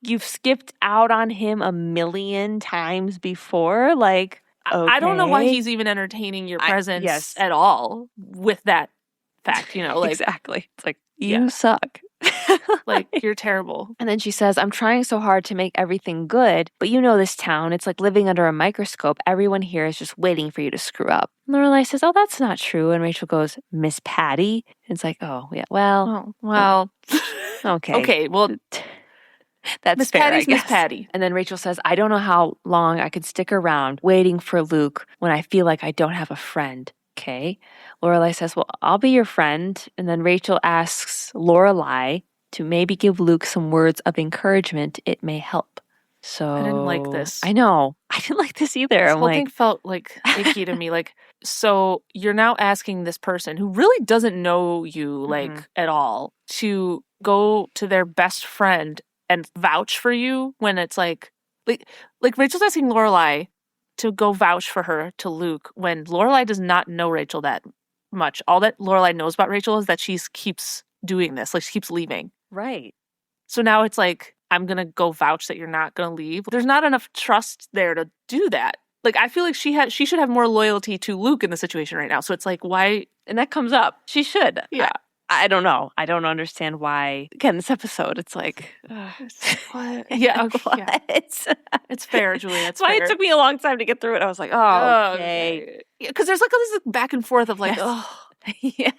You've skipped out on him 1,000,000 times before. Like, okay. I don't know why he's even entertaining your presence at all with that fact, like. Exactly. It's like, you suck. Like, you're terrible. And then she says, I'm trying so hard to make everything good, but this town, it's like living under a microscope. Everyone here is just waiting for you to screw up. Lorelai says, oh, that's not true. And Rachel goes, Miss Patty? And it's like, oh, yeah, well. Okay. Okay, well. That's Miss fair, Patty's Miss Patty. And then Rachel says, I don't know how long I could stick around waiting for Luke when I feel like I don't have a friend. Okay. Lorelai says, well, I'll be your friend. And then Rachel asks Lorelai to maybe give Luke some words of encouragement. It may help. So I didn't like this. I know. I didn't like this either. This whole thing felt like icky to me. Like, so you're now asking this person who really doesn't know you at all to go to their best friend and vouch for you when it's like Rachel's asking Lorelai to go vouch for her to Luke when Lorelai does not know Rachel that much. All that Lorelai knows about Rachel is that she keeps doing this, like she keeps leaving. Right. So now it's like, I'm going to go vouch that you're not going to leave. There's not enough trust there to do that. Like, I feel like she should have more loyalty to Luke in the situation right now. So it's like, why? And that comes up. She should. Yeah. I don't know. I don't understand why. Again, this episode, it's like, what? Yeah, okay, what? Yeah. It's fair, Julia. That's why it took me a long time to get through it. I was like, oh, okay. Because there's like all this back and forth of like, yes.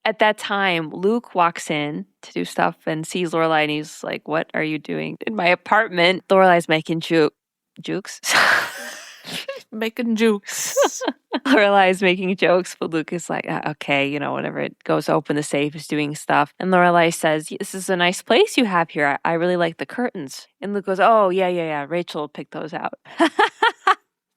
At that time, Luke walks in to do stuff and sees Lorelai and he's like, what are you doing in my apartment? Lorelai's making jukes. Making jokes. Lorelai's making jokes, but Luke is like, okay, whatever. It goes open the safe, is doing stuff. And Lorelai says, this is a nice place you have here. I really like the curtains. And Luke goes, oh, yeah. Rachel picked those out.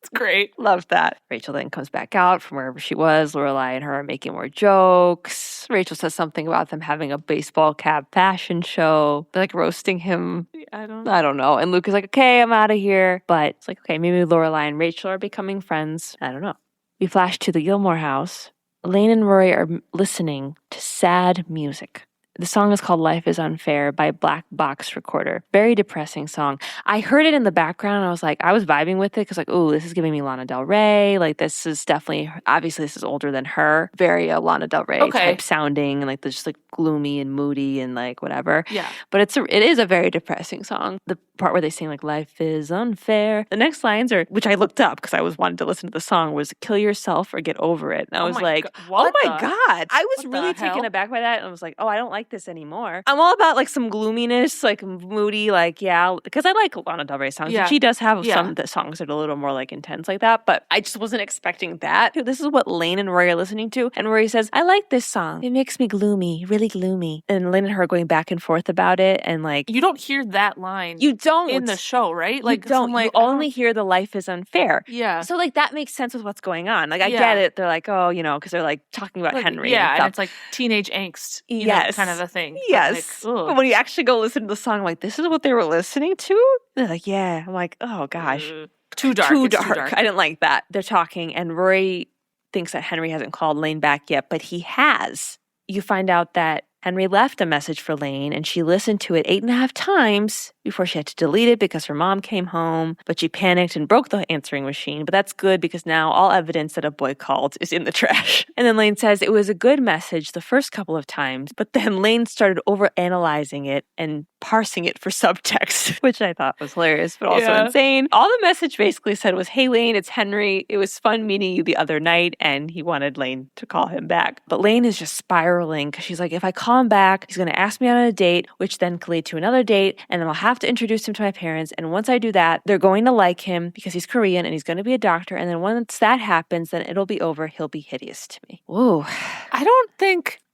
It's great. Love that. Rachel then comes back out from wherever she was. Lorelai and her are making more jokes. Rachel says something about them having a baseball cap fashion show. They're like roasting him. I don't know. And Luke is like, okay, I'm out of here. But it's like, okay, maybe Lorelai and Rachel are becoming friends. I don't know. We flash to the Gilmore house. Elaine and Rory are listening to sad music. The song is called Life is Unfair by Black Box Recorder. Very depressing song. I heard it in the background and I was vibing with it because oh, this is giving me Lana Del Rey. Like this is definitely, obviously this is older than her. Very Lana Del Rey type sounding and just gloomy and moody and whatever. Yeah. But it is a very depressing song. The part where they sing life is unfair. The next lines are, which I looked up because I wanted to listen to the song, was kill yourself or get over it. And I was like, oh my God. I was really taken aback by that and I was like, oh, I don't like this anymore. I'm all about some gloominess, moody, because I like Lana Del Rey songs. Yeah. And she does have some songs that are a little more intense like that, but I just wasn't expecting that. This is what Lane and Rory are listening to. And Rory says, I like this song. It makes me gloomy, really gloomy. And Lane and her are going back and forth about it. And you don't hear that line. You don't. In the show, right? You don't. You only hear the life is unfair. Yeah. So that makes sense with what's going on. I get it. They're oh, because they're talking about Henry. Yeah, and it's teenage angst. Yes. Kind of a thing. Yes. But when you actually go listen to the song, this is what they were listening to? They're yeah. I'm oh gosh. Too dark. Too dark. I didn't like that. They're talking and Rory thinks that Henry hasn't called Lane back yet, but he has. You find out that Henry left a message for Lane and she listened to it 8.5 times before she had to delete it because her mom came home, but she panicked and broke the answering machine. But that's good because now all evidence that a boy called is in the trash. And then Lane says it was a good message the first couple of times, but then Lane started overanalyzing it and parsing it for subtext, which I thought was hilarious, but also insane. All the message basically said was, hey Lane, it's Henry. It was fun meeting you the other night, and he wanted Lane to call him back. But Lane is just spiraling because she's if I call him back, he's going to ask me on a date, which then could lead to another date, and then I'll have to introduce him to my parents, and once I do that, they're going to like him because he's Korean and he's going to be a doctor, and then once that happens, then it'll be over. He'll be hideous to me. Whoa.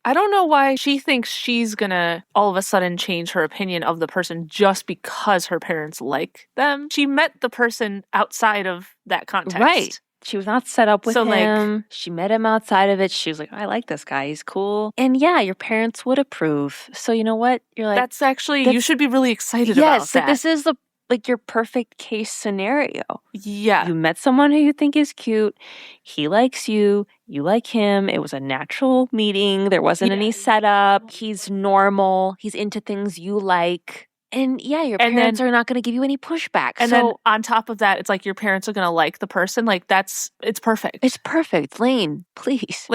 I don't know why she thinks she's gonna all of a sudden change her opinion of the person just because her parents like them. She met the person outside of that context. Right. She was not set up with him. She met him outside of it. She was I like this guy. He's cool. And yeah, your parents would approve. So you know what? You're that's actually, you should be really excited about that. Yes, this is your perfect case scenario. Yeah. You met someone who you think is cute. He likes you. You like him. It was a natural meeting. There wasn't any setup. He's normal. He's into things you like. And yeah, your parents are not going to give you any pushback. And then on top of that, it's your parents are going to like the person. It's perfect. It's perfect. Lane, please.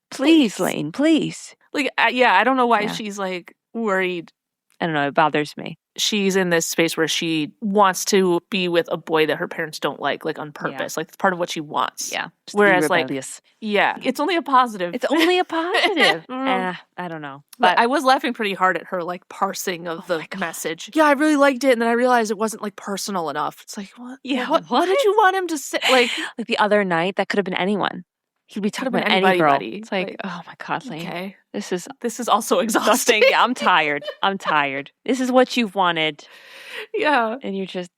Please, Lane, please. I don't know why she's worried. I don't know. It bothers me. She's in this space where she wants to be with a boy that her parents don't like on purpose. It's part of what she wants. Yeah. Whereas it's only a positive. It's only a positive. I don't know. But I was laughing pretty hard at her parsing of the message. Yeah, I really liked it, and then I realized it wasn't personal enough. It's what? Yeah. What did you want him to say? The other night, that could have been anyone. He'd be talking about any girl. It's oh my God, Lane. Okay. This is also exhausting. Yeah, I'm tired. This is what you've wanted. Yeah. And you're just,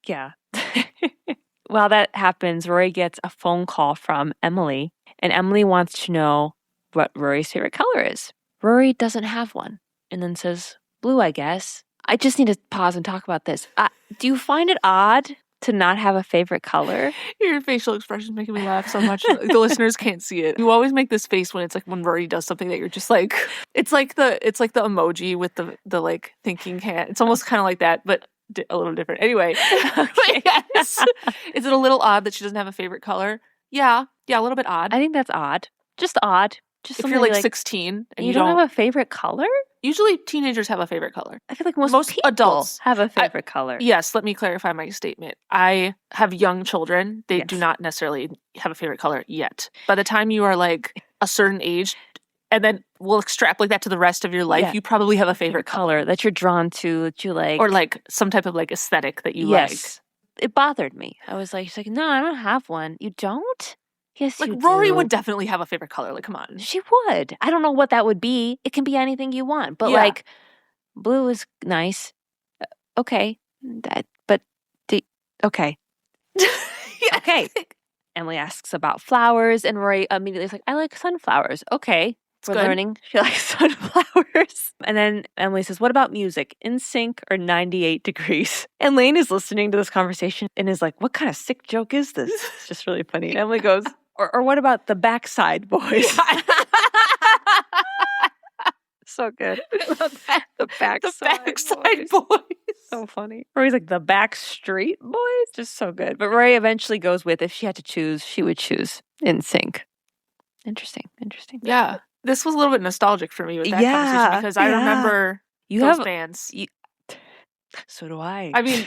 While that happens, Rory gets a phone call from Emily, and Emily wants to know what Rory's favorite color is. Rory doesn't have one, and then says, blue, I guess. I just need to pause and talk about this. Do you find it odd to not have a favorite color? Your facial expression is making me laugh so much. The listeners can't see it. You always make this face when it's when Rory does something that you're just it's like the emoji with the thinking hand. It's almost kind of like that, but a little different. Anyway, yes. Is it a little odd that she doesn't have a favorite color? Yeah, a little bit odd. I think that's odd. Just odd. Just if you're 16 and you don't have a favorite color? Usually teenagers have a favorite color. I feel most people adults have a favorite color. Yes, let me clarify my statement. I have young children. They do not necessarily have a favorite color yet. By the time you are a certain age, and then we'll extrapolate that to the rest of your life, you probably have a favorite color that you're drawn to, that you like. Or some type of aesthetic that you like. it bothered me. I was like, she's like, no, I don't have one. You don't? Yes, Like, you Rory do. would definitely have a favorite color. Like, come on. She would. I don't know what that would be. It can be anything you want. But, like, blue is nice. Okay. Okay. Okay. Emily asks about flowers, and Rory immediately is like, I like sunflowers. Okay. We're learning she likes sunflowers. And then Emily says, what about music? NSYNC or 98 Degrees? And Lane is listening to this conversation and is like, what kind of sick joke is this? It's just really funny. And Emily goes, or what about the Backside Boys? So good. The Backside Boys. So funny. Rory's like, the Backstreet Boys? Just so good. But Rory eventually goes with, if she had to choose, she would choose NSYNC. Interesting. Yeah. This was a little bit nostalgic for me with that conversation because I remember those bands. So do I. I mean,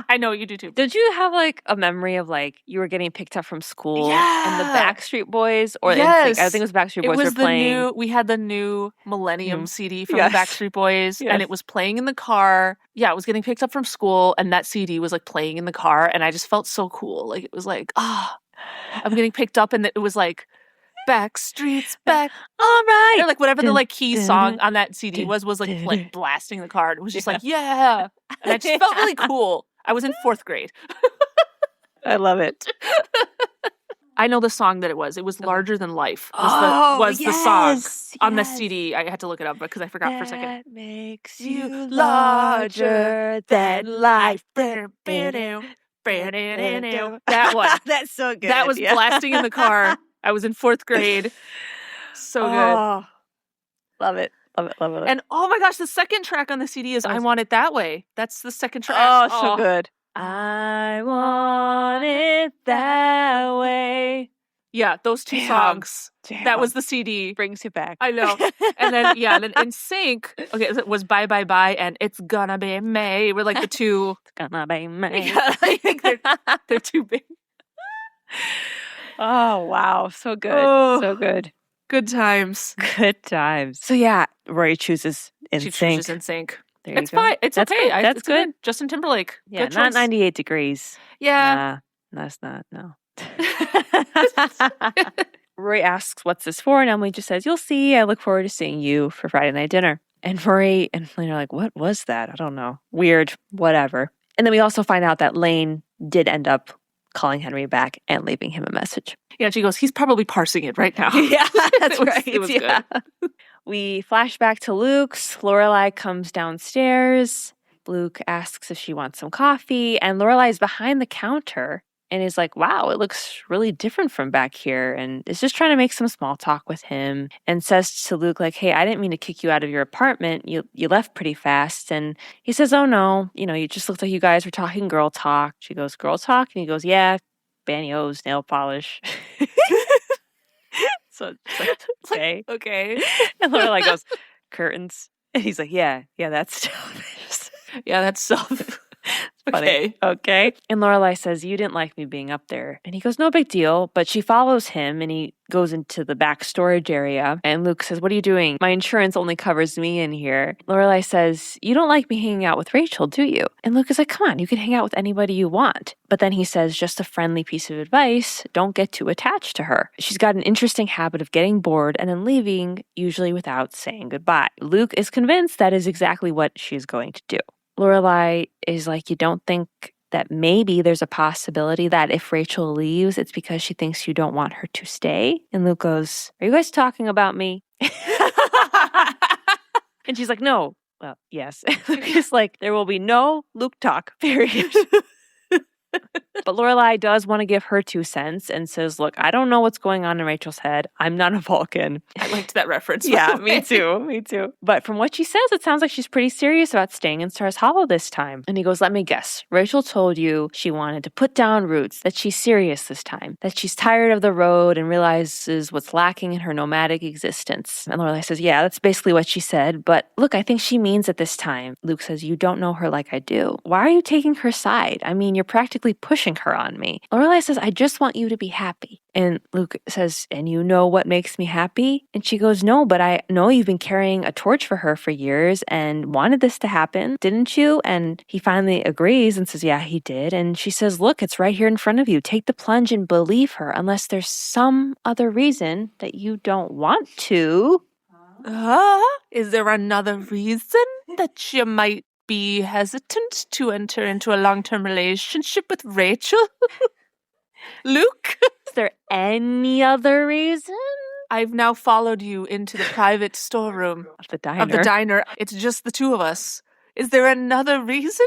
I know you do too. Did you have like a memory of like you were getting picked up from school and the Backstreet Boys or NSYNC? I think it was Backstreet Boys were playing. We had the new Millennium CD from the Backstreet Boys and it was playing in the car. Yeah, I was getting picked up from school and that CD was like playing in the car and I just felt so cool. Like it was like, I'm getting picked up and it was like Backstreet's back, all right. Or like whatever the like key song on that CD was like blasting the car. It was just like, yeah. And I just felt really cool. I was in 4th grade. I love it. I know the song that it was. It was Larger Than Life was the song on the CD. I had to look it up because I forgot for a second. That makes you larger than life. That one. That's so good. That was blasting in the car. I was in 4th grade. So good. Love it. And oh my gosh, the second track on the CD is I Want It That Way. That's the second track. Oh, so good. I want it that way. Yeah, those two songs. Damn. That was the CD. Brings you back. I know. And then, and then NSYNC, it was Bye Bye Bye and It's Gonna Be May. We're like the two. It's gonna be May. Yeah, I think they're too big. Oh, wow. So good. So good. Good times. So yeah, Rory chooses NSYNC. She chooses NSYNC. It's fine. It's okay. That's good. Good. Justin Timberlake. Yeah, not 98 Degrees. Yeah. Nah, that's not. No. Rory asks, what's this for? And Emily just says, you'll see. I look forward to seeing you for Friday night dinner. And Rory and Lane are like, what was that? I don't know. Weird. Whatever. And then we also find out that Lane did end up calling Henry back and leaving him a message. Yeah, she goes, he's probably parsing it right now. Yeah, that's right. It was good. We flash back to Luke's. Lorelai comes downstairs. Luke asks if she wants some coffee, and Lorelai's behind the counter and is like, wow, it looks really different from back here, and is just trying to make some small talk with him and says to Luke, like, hey, I didn't mean to kick you out of your apartment. You left pretty fast. And he says, oh, no, you just looked like you guys were talking girl talk. She goes, girl talk? And he goes, yeah, pantyhose, nail polish. So it's like, okay. Okay. And Lorelai goes, curtains. And he's like, yeah, that's stuff. Yeah, that's stuff. Okay. And Lorelai says, you didn't like me being up there. And he goes, no big deal. But she follows him and he goes into the back storage area. And Luke says, what are you doing? My insurance only covers me in here. Lorelai says, you don't like me hanging out with Rachel, do you? And Luke is like, come on, you can hang out with anybody you want. But then he says, just a friendly piece of advice, don't get too attached to her. She's got an interesting habit of getting bored and then leaving, usually without saying goodbye. Luke is convinced that is exactly what she's going to do. Lorelai is like, you don't think that maybe there's a possibility that if Rachel leaves, it's because she thinks you don't want her to stay? And Luke goes, are you guys talking about me? And she's like, no. Well, yes. Luke is like, there will be no Luke talk, period. But Lorelai does want to give her 2 cents and says, look, I don't know what's going on in Rachel's head. I'm not a Vulcan. I liked that reference. Yeah, me too. But from what she says, it sounds like she's pretty serious about staying in Stars Hollow this time. And he goes, let me guess. Rachel told you she wanted to put down roots, that she's serious this time, that she's tired of the road and realizes what's lacking in her nomadic existence. And Lorelai says, yeah, that's basically what she said. But look, I think she means it this time. Luke says, you don't know her like I do. Why are you taking her side? I mean, you're practically pushing her on me. Lorelai says, I just want you to be happy. And Luke says, and you know what makes me happy? And she goes, no, but I know you've been carrying a torch for her for years and wanted this to happen, didn't you? And he finally agrees and says, yeah, he did. And she says, look, it's right here in front of you. Take the plunge and believe her unless there's some other reason that you don't want to. Is there another reason that you might be hesitant to enter into a long-term relationship with Rachel? Luke? Is there any other reason? I've now followed you into the private storeroom Of the diner. of the diner. It's just the two of us. Is there another reason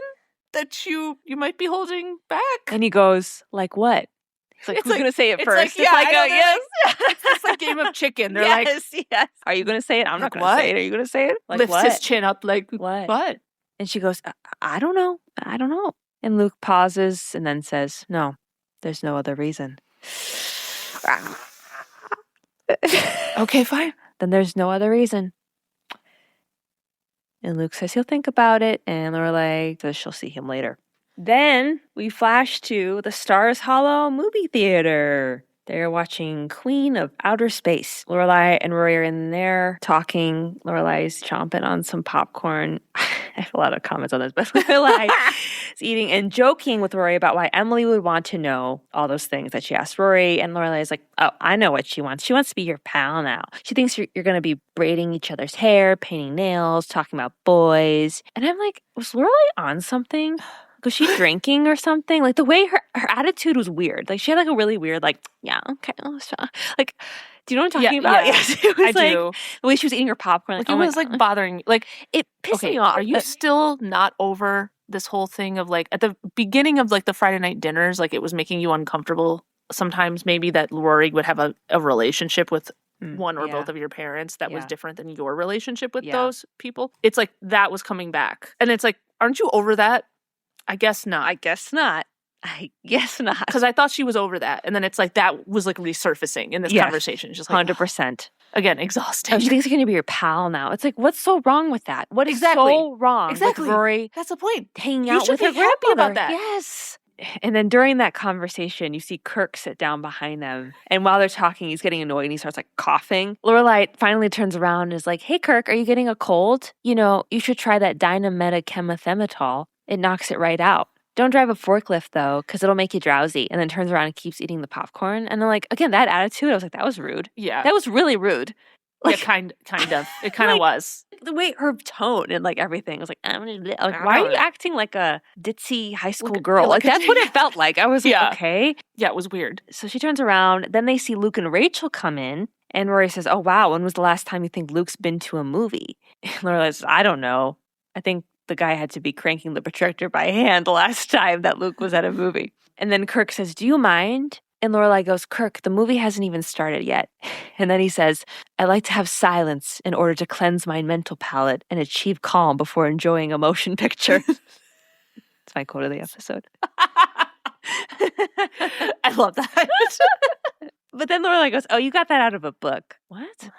that you might be holding back? And he goes, like what? He's like, who's going to say it first? Yes. It's this like game of chicken. They're yes. Are you going to say it? I'm not going to say it. Are you going to say it? Like lifts what? his chin up like, What? And she goes, I don't know. And Luke pauses and then says, no, there's no other reason. Okay, fine. Then there's no other reason. And Luke says he'll think about it, and Lorelai says she'll see him later. Then we flash to the Stars Hollow movie theater. They're watching Queen of Outer Space. Lorelai and Rory are in there talking. Lorelai's chomping on some popcorn. I have a lot of comments on this, but Lorelai is eating and joking with Rory about why Emily would want to know all those things that she asked Rory. And Lorelai is like, oh, I know what she wants. She wants to be your pal now. She thinks you're going to be braiding each other's hair, painting nails, talking about boys. And I'm like, was Lorelai on something? Was she drinking or something? Like the way her attitude was weird. Like she had like a really weird, like, yeah, okay, let's try. Like, do you know what I'm talking about? Yeah. Yes, it was I like, do. The way she was eating her popcorn. Like, It was like bothering me. Like it pissed me off. Are you still not over this whole thing of like at the beginning of like the Friday night dinners, like it was making you uncomfortable sometimes maybe that Rory would have a relationship with one or both of your parents that was different than your relationship with those people. It's like that was coming back. And it's like, aren't you over that? I guess not. Because I thought she was over that. And then it's like that was like resurfacing in this conversation. Just like 100%. Again, exhausting. Oh, she thinks you're going to be your pal now. It's like, what's so wrong with that? What is so wrong with Rory? That's the point. Hanging out with her happy grandmother. about that. Yes. And then during that conversation, you see Kirk sit down behind them. And while they're talking, he's getting annoyed and he starts like coughing. Lorelai finally turns around and is like, hey, Kirk, are you getting a cold? You know, you should try that dynametachemothematol. It knocks it right out. Don't drive a forklift, though, because it'll make you drowsy. And then turns around and keeps eating the popcorn. And then, like, again, that attitude, I was like, that was rude. Yeah. That was really rude. Like, yeah, kind of. It kind of was. The way her tone and, like, everything was like, why are you acting like a ditzy high school girl? Like, that's what it felt like. I was like, okay. Yeah, it was weird. So she turns around. Then they see Luke and Rachel come in. And Rory says, oh, wow, when was the last time you think Luke's been to a movie? And Lorelai says, I don't know. I think the guy had to be cranking the projector by hand the last time that Luke was at a movie. And then Kirk says, do you mind? And Lorelai goes, Kirk, the movie hasn't even started yet. And then he says, I like to have silence in order to cleanse my mental palate and achieve calm before enjoying a motion picture. It's my quote of the episode. I love that. But then Lorelai goes, oh, you got that out of a book. What?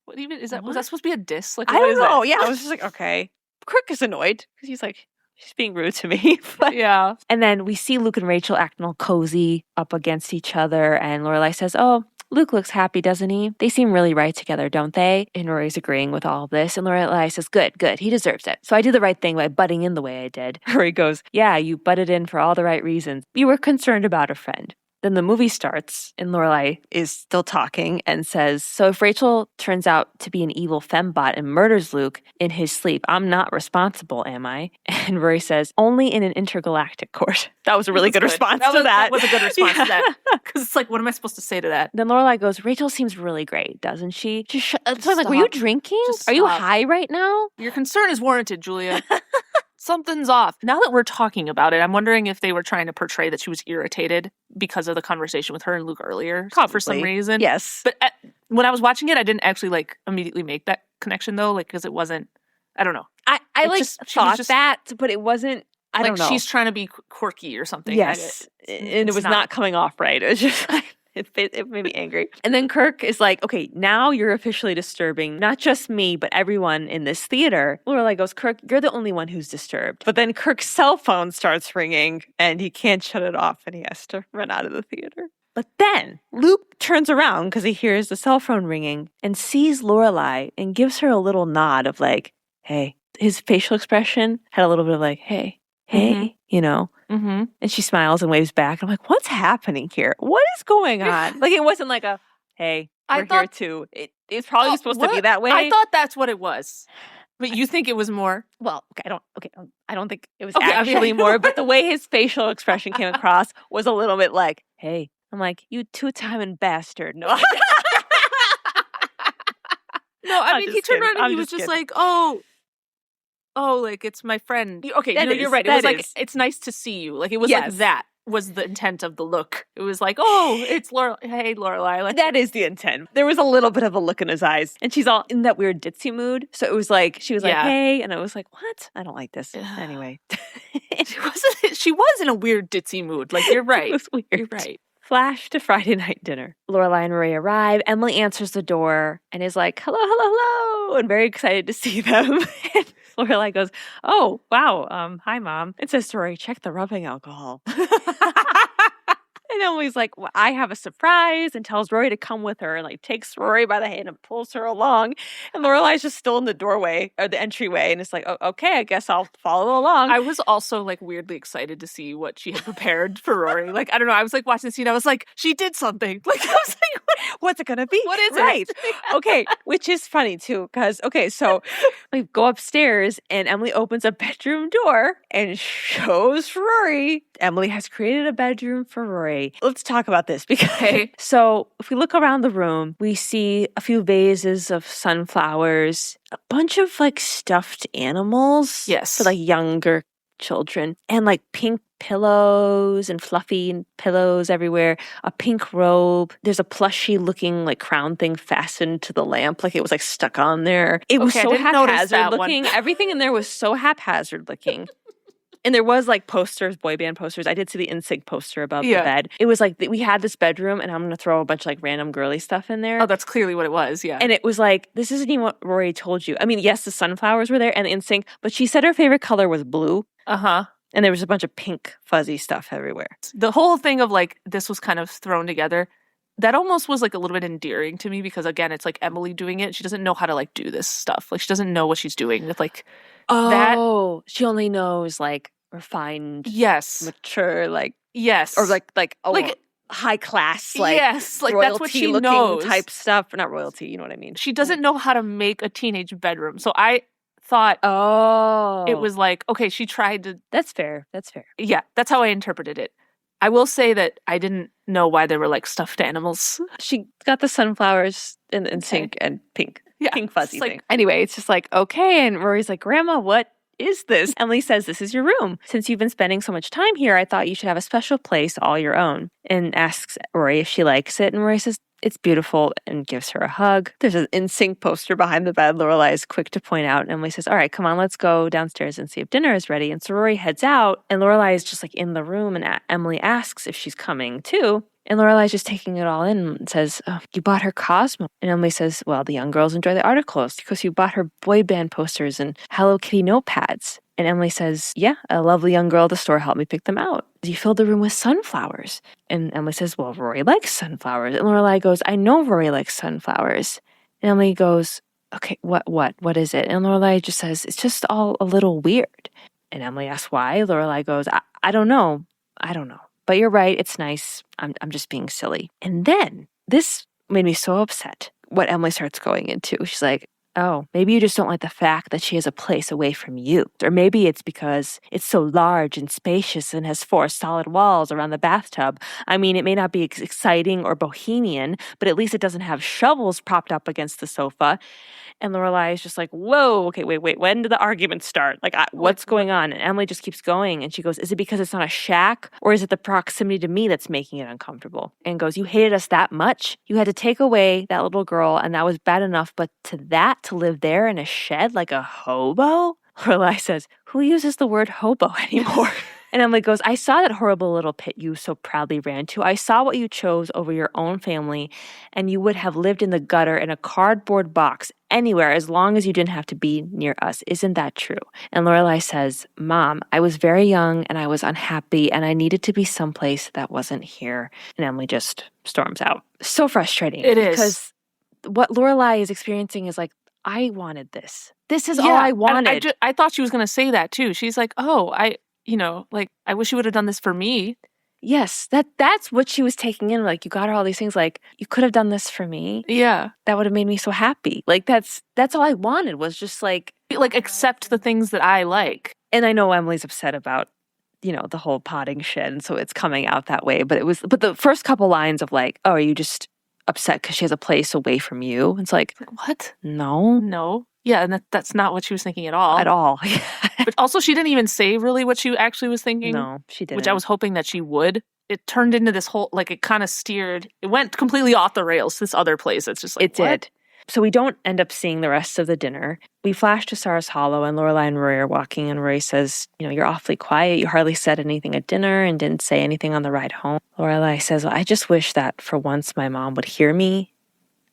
What even is that? Was that supposed to be a diss? Like, I don't know. Yeah, I was just like, okay. Kirk is annoyed because he's like, she's being rude to me. But, yeah. And then we see Luke and Rachel acting all cozy up against each other. And Lorelai says, oh, Luke looks happy, doesn't he? They seem really right together, don't they? And Rory's agreeing with all of this. And Lorelai says, good. He deserves it. So I did the right thing by butting in the way I did. Rory goes, yeah, you butted in for all the right reasons. You were concerned about a friend. Then the movie starts, and Lorelai is still talking and says, so if Rachel turns out to be an evil fembot and murders Luke in his sleep, I'm not responsible, am I? And Rory says, only in an intergalactic court. That was a really good response to that. That was a good response to that. Because it's like, what am I supposed to say to that? Then Lorelai goes, Rachel seems really great, doesn't she? So I'm like, were you drinking? Are you high right now? Your concern is warranted, Julia. Something's off. Now that we're talking about it, I'm wondering if they were trying to portray that she was irritated because of the conversation with her and Luke earlier. Probably. For some reason. Yes. But when I was watching it, I didn't actually like immediately make that connection though, like because it wasn't. I don't know. I thought that, but it wasn't. I don't know. She's trying to be quirky or something. Yes, and it was not coming off right. It was just like It made me angry. And then Kirk is like, okay, now you're officially disturbing not just me, but everyone in this theater. Lorelai goes, Kirk, you're the only one who's disturbed. But then Kirk's cell phone starts ringing and he can't shut it off and he has to run out of the theater. But then Luke turns around because he hears the cell phone ringing and sees Lorelai and gives her a little nod of like, hey. His facial expression had a little bit of like, hey, you know. Mm-hmm. And she smiles and waves back. I'm like, what's happening here? What is going on? Like, it wasn't like a, hey, we're here too. It's probably supposed to be that way. I thought that's what it was. But you think it was more? Well, I don't think it was actually more, but the way his facial expression came across was a little bit like, hey. I'm like, you two-timing bastard. No. No, I mean, he turned around and he was just like, oh, like, it's my friend. Okay, you're right. It was like, it's nice to see you. Like, it was like that was the intent of the look. It was like, oh, it's hey, Lorelai. Like, that is the intent. There was a little bit of a look in his eyes. And she's all in that weird ditzy mood. So it was like, she was like, hey. And I was like, what? I don't like this. Anyway. She was in a weird ditzy mood. Like, you're right. It was weird. You're right. Flash to Friday night dinner. Lorelai and Rory arrive. Emily answers the door and is like, hello, hello, hello, and very excited to see them. And Lorelai goes, oh, wow, hi, Mom. And says to Rory, check the rubbing alcohol. And Emily's like, well, I have a surprise, and tells Rory to come with her and like takes Rory by the hand and pulls her along. And Lorelai's just still in the doorway or the entryway. And it's like, oh, okay, I guess I'll follow along. I was also like weirdly excited to see what she had prepared for Rory. Like, I don't know. I was like watching the scene. I was like, she did something. Like, I was like, what's it going to be? What is it? Okay. Which is funny too. Because, okay, so we go upstairs and Emily opens a bedroom door and shows Rory. Emily has created a bedroom for Rory. Let's talk about this because so if we look around the room, we see a few vases of sunflowers, a bunch of like stuffed animals for like younger children, and like pink pillows and fluffy pillows everywhere, a pink robe. There's a plushy looking like crown thing fastened to the lamp, like it was like stuck on there. It was so haphazard looking. Everything in there was so haphazard looking. And there was like posters, boy band posters. I did see the NSYNC poster above the bed. It was like, we had this bedroom and I'm going to throw a bunch of like random girly stuff in there. Oh, that's clearly what it was, yeah. And it was like, this isn't even what Rory told you. I mean, yes, the sunflowers were there and the NSYNC, but she said her favorite color was blue. Uh-huh. And there was a bunch of pink fuzzy stuff everywhere. The whole thing of like, this was kind of thrown together, that almost was like a little bit endearing to me because again, it's like Emily doing it. She doesn't know how to like do this stuff. Like she doesn't know what she's doing with like that. Oh, she only knows like refined, mature, like or like high class, like like that's what she knows type stuff. Not royalty, you know what I mean. She doesn't know how to make a teenage bedroom. So I thought, it was like, okay, she tried to. That's fair. Yeah, that's how I interpreted it. I will say that I didn't know why there were like stuffed animals. She got the sunflowers in NSYNC and pink fuzzy thing. Anyway, it's just like, okay. And Rory's like, Grandma, what is this? Emily says, this is your room. Since you've been spending so much time here, I thought you should have a special place all your own. And asks Rory if she likes it. And Rory says, it's beautiful, and gives her a hug. There's an NSYNC poster behind the bed. Lorelai is quick to point out. And Emily says, all right, come on, let's go downstairs and see if dinner is ready. And so Rory heads out, and Lorelai is just like in the room, and Emily asks if she's coming too. And Lorelai's just taking it all in and says, oh, you bought her Cosmo. And Emily says, well, the young girls enjoy the articles because you bought her boy band posters and Hello Kitty notepads. And Emily says, yeah, a lovely young girl at the store helped me pick them out. You filled the room with sunflowers. And Emily says, well, Rory likes sunflowers. And Lorelai goes, I know Rory likes sunflowers. And Emily goes, okay, what is it? And Lorelai just says, it's just all a little weird. And Emily asks why. Lorelai goes, I don't know. But you're right, it's nice. I'm just being silly. And then this made me so upset. What Emily starts going into. She's like, oh, maybe you just don't like the fact that she has a place away from you. Or maybe it's because it's so large and spacious and has 4 solid walls around the bathtub. I mean, it may not be exciting or bohemian, but at least it doesn't have shovels propped up against the sofa. And Lorelai is just like, whoa, okay, wait, when did the argument start? Like, what's going on? And Emily just keeps going. And she goes, is it because it's not a shack? Or is it the proximity to me that's making it uncomfortable? And goes, you hated us that much? You had to take away that little girl, and that was bad enough. But to live there in a shed like a hobo? Lorelai says, who uses the word hobo anymore? And Emily goes, I saw that horrible little pit you so proudly ran to. I saw what you chose over your own family, and you would have lived in the gutter in a cardboard box anywhere as long as you didn't have to be near us. Isn't that true? And Lorelai says, Mom, I was very young and I was unhappy and I needed to be someplace that wasn't here. And Emily just storms out. So frustrating. It is. Because what Lorelai is experiencing is like, I wanted this. This is all I wanted. I thought she was going to say that too. She's like, oh, I wish you would have done this for me. Yes, that's what she was taking in. Like, you got her all these things. Like, you could have done this for me. Yeah, that would have made me so happy. Like, that's all I wanted was just like accept the things that I like. And I know Emily's upset about, the whole potting shit, and so it's coming out that way. But the first couple lines of like, oh, are you just upset because she has a place away from you? It's like, what? No. Yeah, and that's not what she was thinking at all. At all. But also, she didn't even say really what she actually was thinking. No, she didn't. Which I was hoping that she would. It turned into this whole, it kind of steered. It went completely off the rails to this other place. It's just like, it did. So we don't end up seeing the rest of the dinner. We flash to Sarah's Hollow, and Lorelai and Rory are walking, and Rory says, you're awfully quiet. You hardly said anything at dinner and didn't say anything on the ride home. Lorelai says, well, I just wish that for once my mom would hear me,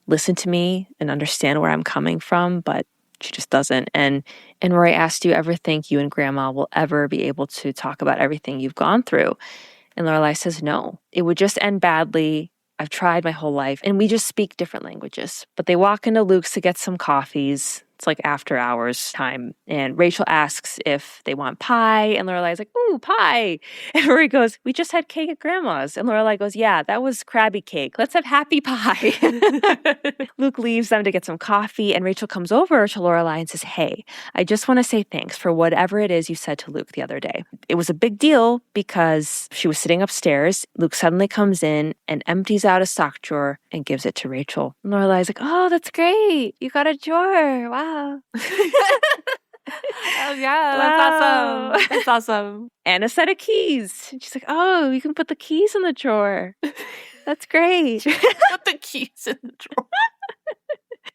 listen to me, and understand where I'm coming from, but she just doesn't. And Rory asked, do you ever think you and Grandma will ever be able to talk about everything you've gone through? And Lorelai says, no, it would just end badly. I've tried my whole life, and we just speak different languages. But they walk into Luke's to get some coffees. It's like after hours time. And Rachel asks if they want pie. And Lorelai's like, ooh, pie. And Rory goes, we just had cake at Grandma's. And Lorelai goes, yeah, that was crabby cake. Let's have happy pie. Luke leaves them to get some coffee. And Rachel comes over to Lorelai and says, hey, I just want to say thanks for whatever it is you said to Luke the other day. It was a big deal because she was sitting upstairs. Luke suddenly comes in and empties out a sock drawer and gives it to Rachel. And Lorelai's like, oh, that's great. You got a drawer. Wow. Oh, yeah, that's awesome. That's awesome. And a set of keys. And she's like, oh, you can put the keys in the drawer. That's great. Put the keys in the drawer.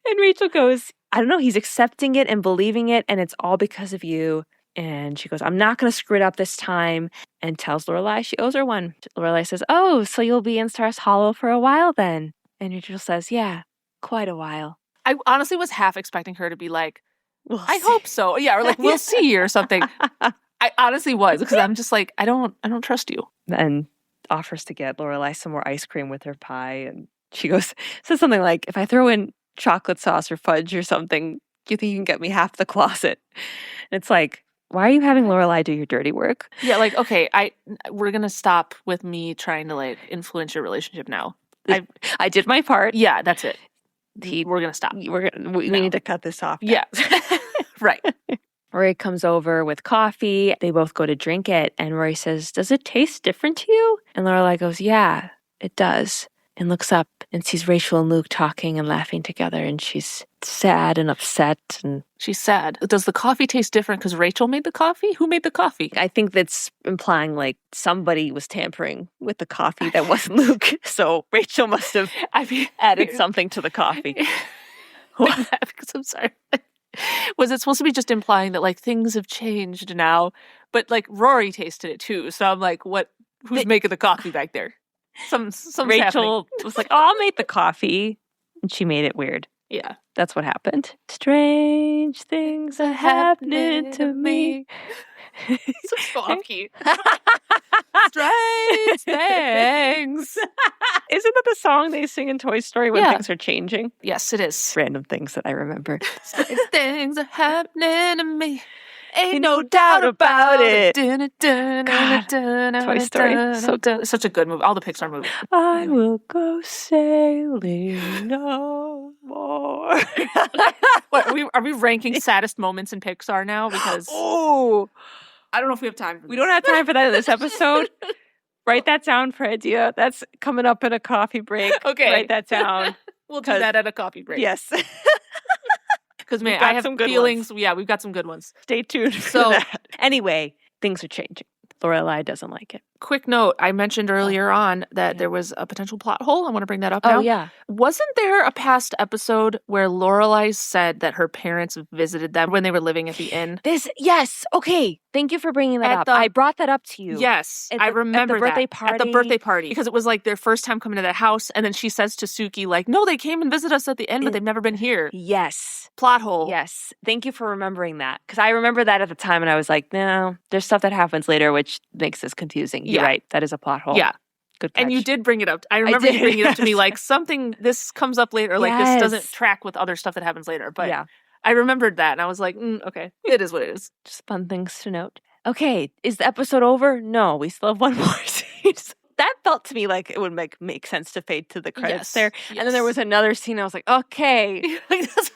And Rachel goes, I don't know, he's accepting it and believing it, and it's all because of you. And she goes, I'm not going to screw it up this time, and tells Lorelai she owes her one. Lorelai says, oh, so you'll be in Stars Hollow for a while then? And Rachel says, yeah, quite a while. I honestly was half expecting her to be like, I hope so. Yeah, or like, we'll see or something. I honestly was, because I'm just like, I don't trust you. And offers to get Lorelai some more ice cream with her pie. And she says something like, if I throw in chocolate sauce or fudge or something, do you think you can get me half the closet? And it's like, why are you having Lorelai do your dirty work? Yeah, like, okay, we're going to stop with me trying to influence your relationship now. I did my part. Yeah, that's it. We're going to stop. We need to cut this off. Yeah. Right. Rory comes over with coffee. They both go to drink it. And Rory says, does it taste different to you? And Lorelai goes, yeah, it does. And looks up and sees Rachel and Luke talking and laughing together. And she's sad and upset. And she's sad. Does the coffee taste different because Rachel made the coffee? Who made the coffee? I think that's implying somebody was tampering with the coffee that wasn't Luke. So Rachel must have added something to the coffee. Because I'm sorry. Was it supposed to be just implying that things have changed now? But Rory tasted it too. So I'm like, who's making the coffee back there? Some Rachel was like, oh, I'll make the coffee. And she made it weird. Yeah. That's what happened. Strange things are happening to me. So off key. Strange things. Isn't that the song they sing in Toy Story when things are changing? Yes, it is. Random things that I remember. Strange things are happening to me. Ain't no doubt about it. God, Toy Story. Such a good movie. All the Pixar movies. I will go sailing no more. What, are we ranking saddest moments in Pixar now? Because I don't know if we have time for this. We don't have time for that in this episode. Write that down for idea. That's coming up in a coffee break. Okay. Write that down. We'll do that at a coffee break. Yes. Because, man, I have some feelings. Ones. Yeah, we've got some good ones. Stay tuned for that. Anyway, things are changing. Lorelai doesn't like it. quick note. I mentioned earlier on that there was a potential plot hole. I want to bring that up now. Oh, yeah. Wasn't there a past episode where Lorelai said that her parents visited them when they were living at the inn? Yes. Okay. Thank you for bringing that up. I brought that up to you. Yes. I remember at the birthday that. Party. At the birthday party. Because it was like their first time coming to that house. And then she says to Suki, like, no, they came and visited us at the inn, but they've never been here. Yes. Plot hole. Yes. Thank you for remembering that. Because I remember that at the time and I was like, no, there's stuff that happens later which makes this confusing. You're right. That is a plot hole. Yeah. Good catch. And you did bring it up. I remember you bringing it up to me like this comes up later. Like this doesn't track with other stuff that happens later. But I remembered that and I was like, okay, it is what it is. Just fun things to note. Okay, is the episode over? No, we still have one more scene. That felt to me like it would make sense to fade to the credits there. Yes. And then there was another scene. I was like, okay.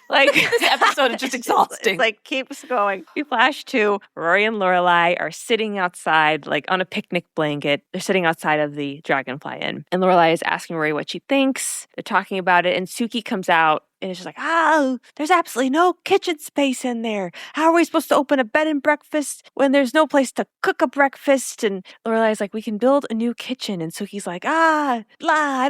Like this episode is just exhausting. It like keeps going. We flash to Rory and Lorelai are sitting outside, like on a picnic blanket. They're sitting outside of the Dragonfly Inn. And Lorelai is asking Rory what she thinks. They're talking about it. And Suki comes out. And it's just like, there's absolutely no kitchen space in there. How are we supposed to open a bed and breakfast when there's no place to cook a breakfast? And Lorelai's like, we can build a new kitchen. And Suki's like, I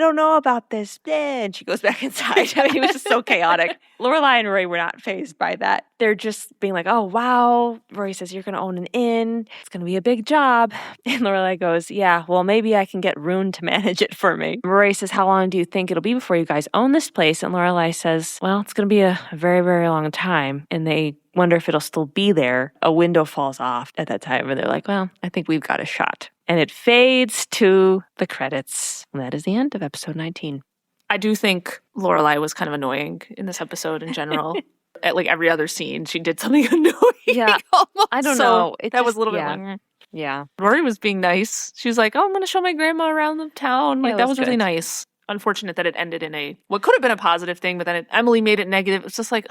don't know about this. And she goes back inside. I mean, it was just so chaotic. Lorelai and Rory were not fazed by that. They're just being like, oh, wow. Rory says, you're going to own an inn. It's going to be a big job. And Lorelai goes, yeah, well, maybe I can get Rune to manage it for me. Rory says, how long do you think it'll be before you guys own this place? And Lorelai says, well, it's going to be a very, very long time. And they wonder if it'll still be there. A window falls off at that time. And they're like, well, I think we've got a shot. And it fades to the credits. And that is the end of episode 19. I do think Lorelai was kind of annoying in this episode in general. At like every other scene, she did something annoying. Yeah, almost. I don't know. That was a little bit like, yeah. Rory was being nice. She was like, oh, I'm going to show my grandma around the town. Like, that was really nice. Unfortunate that it ended in what could have been a positive thing, but then Emily made it negative. It's just like,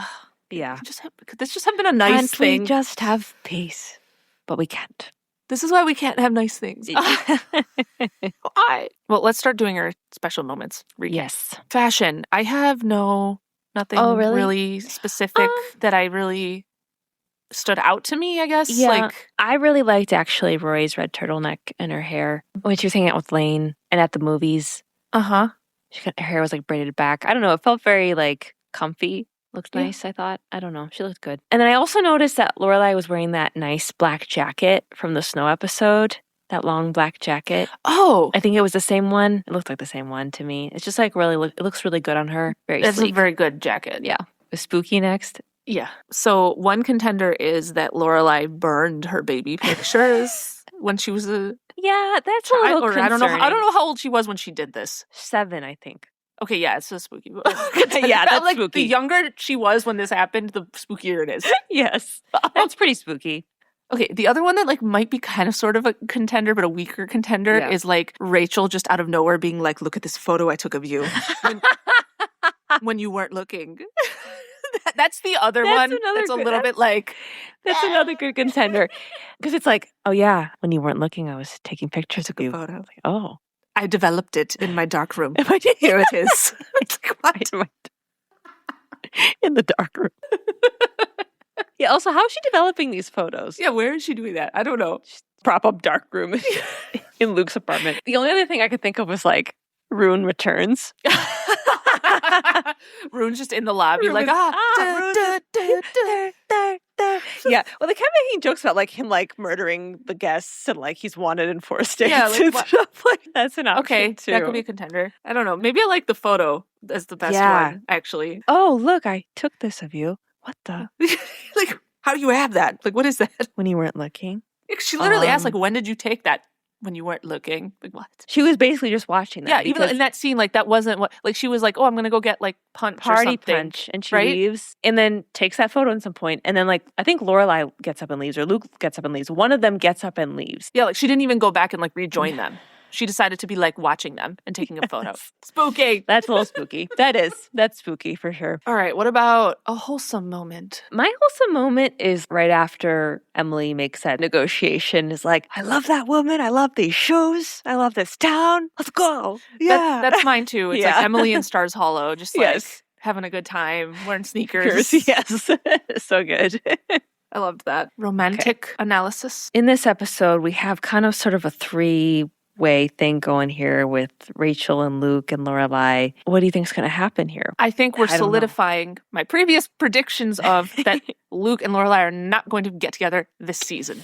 could this just have been a nice thing? We just have peace, but we can't. This is why we can't have nice things. Well, let's start doing our special moments. Recap. Yes. Fashion. I have nothing really specific that I really stood out to me, I guess. Yeah, like, I really liked actually Rory's red turtleneck and her hair when she was hanging out with Lane and at the movies. Uh-huh. Her hair was like braided back. I don't know. It felt very like comfy. Looked nice, I thought. I don't know. She looked good. And then I also noticed that Lorelai was wearing that nice black jacket from the snow episode. That long black jacket. Oh. I think it was the same one. It looked like the same one to me. It's just like it looks really good on her. It's a very good jacket. Yeah. Is Spooky next? Yeah. So one contender is that Lorelai burned her baby pictures when she was a that's a little concerning. I don't know how old she was when she did this. 7, I think. Okay, yeah, it's so spooky. Yeah, that's like, spooky. The younger she was when this happened, the spookier it is. Yes. That's pretty spooky. Okay, the other one that like might be kind of sort of a contender, but a weaker contender is like Rachel just out of nowhere being like, look at this photo I took of you when you weren't looking. That's the other one. That's a little bit like... That's another good contender. Because it's like, oh yeah, when you weren't looking, I was taking pictures of you. Photo. Like, oh. I developed it in my dark room. Here it is. It's like, what? In the dark room. Yeah, also, how is she developing these photos? Yeah, where is she doing that? I don't know. Prop up dark room in Luke's apartment. The only other thing I could think of was like, Rune returns. Rune's just in the lobby, like, Yeah, well, they kept making jokes about like him like murdering the guests and like he's wanted in 4 states. Yeah, like, stuff like that's an option too. That could be a contender. I don't know. Maybe I like the photo as the best one, actually. Oh, look, I took this of you. What the? Like, how do you have that? Like, what is that? When you weren't looking. She literally asked, like, when did you take that? When you weren't looking. Like, what? She was basically just watching that. Yeah, even in that scene, like, that wasn't what, like, she was like, oh, I'm going to go get, like, punch or something. Punch. And she leaves and then takes that photo at some point. And then, like, I think Lorelai gets up and leaves or Luke gets up and leaves. One of them gets up and leaves. Yeah, like, she didn't even go back and, like, rejoin them. She decided to be, like, watching them and taking a photo. Spooky. That's a little spooky. That's spooky for sure. All right, what about a wholesome moment? My wholesome moment is right after Emily makes that negotiation, is like, I love that woman. I love these shoes. I love this town. Let's go. Yeah. That's mine too. It's like Emily in Stars Hollow, just like having a good time, wearing sneakers. Yes. So good. I loved that. Romantic analysis. In this episode, we have kind of sort of a 3 three-way thing going here with Rachel and Luke and Lorelai. What do you think is going to happen here? I think we're solidifying my previous predictions of that Luke and Lorelai are not going to get together this season.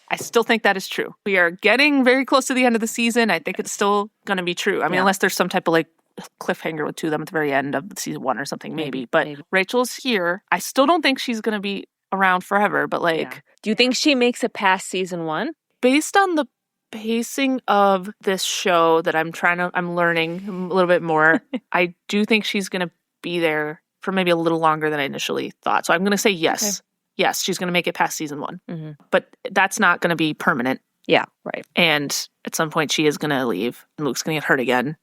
I still think that is true. We are getting very close to the end of the season. I think it's still going to be true. I mean, unless there's some type of like cliffhanger with two of them at the very end of season 1 or something, maybe. But Rachel's here. I still don't think she's going to be around forever, but like... Do you think she makes it past season 1? Based on the pacing of this show that I'm learning a little bit more, I do think she's going to be there for maybe a little longer than I initially thought. So I'm going to say yes. Okay. Yes, she's going to make it past season 1. Mm-hmm. But that's not going to be permanent. Yeah, right. And at some point she is going to leave and Luke's going to get hurt again.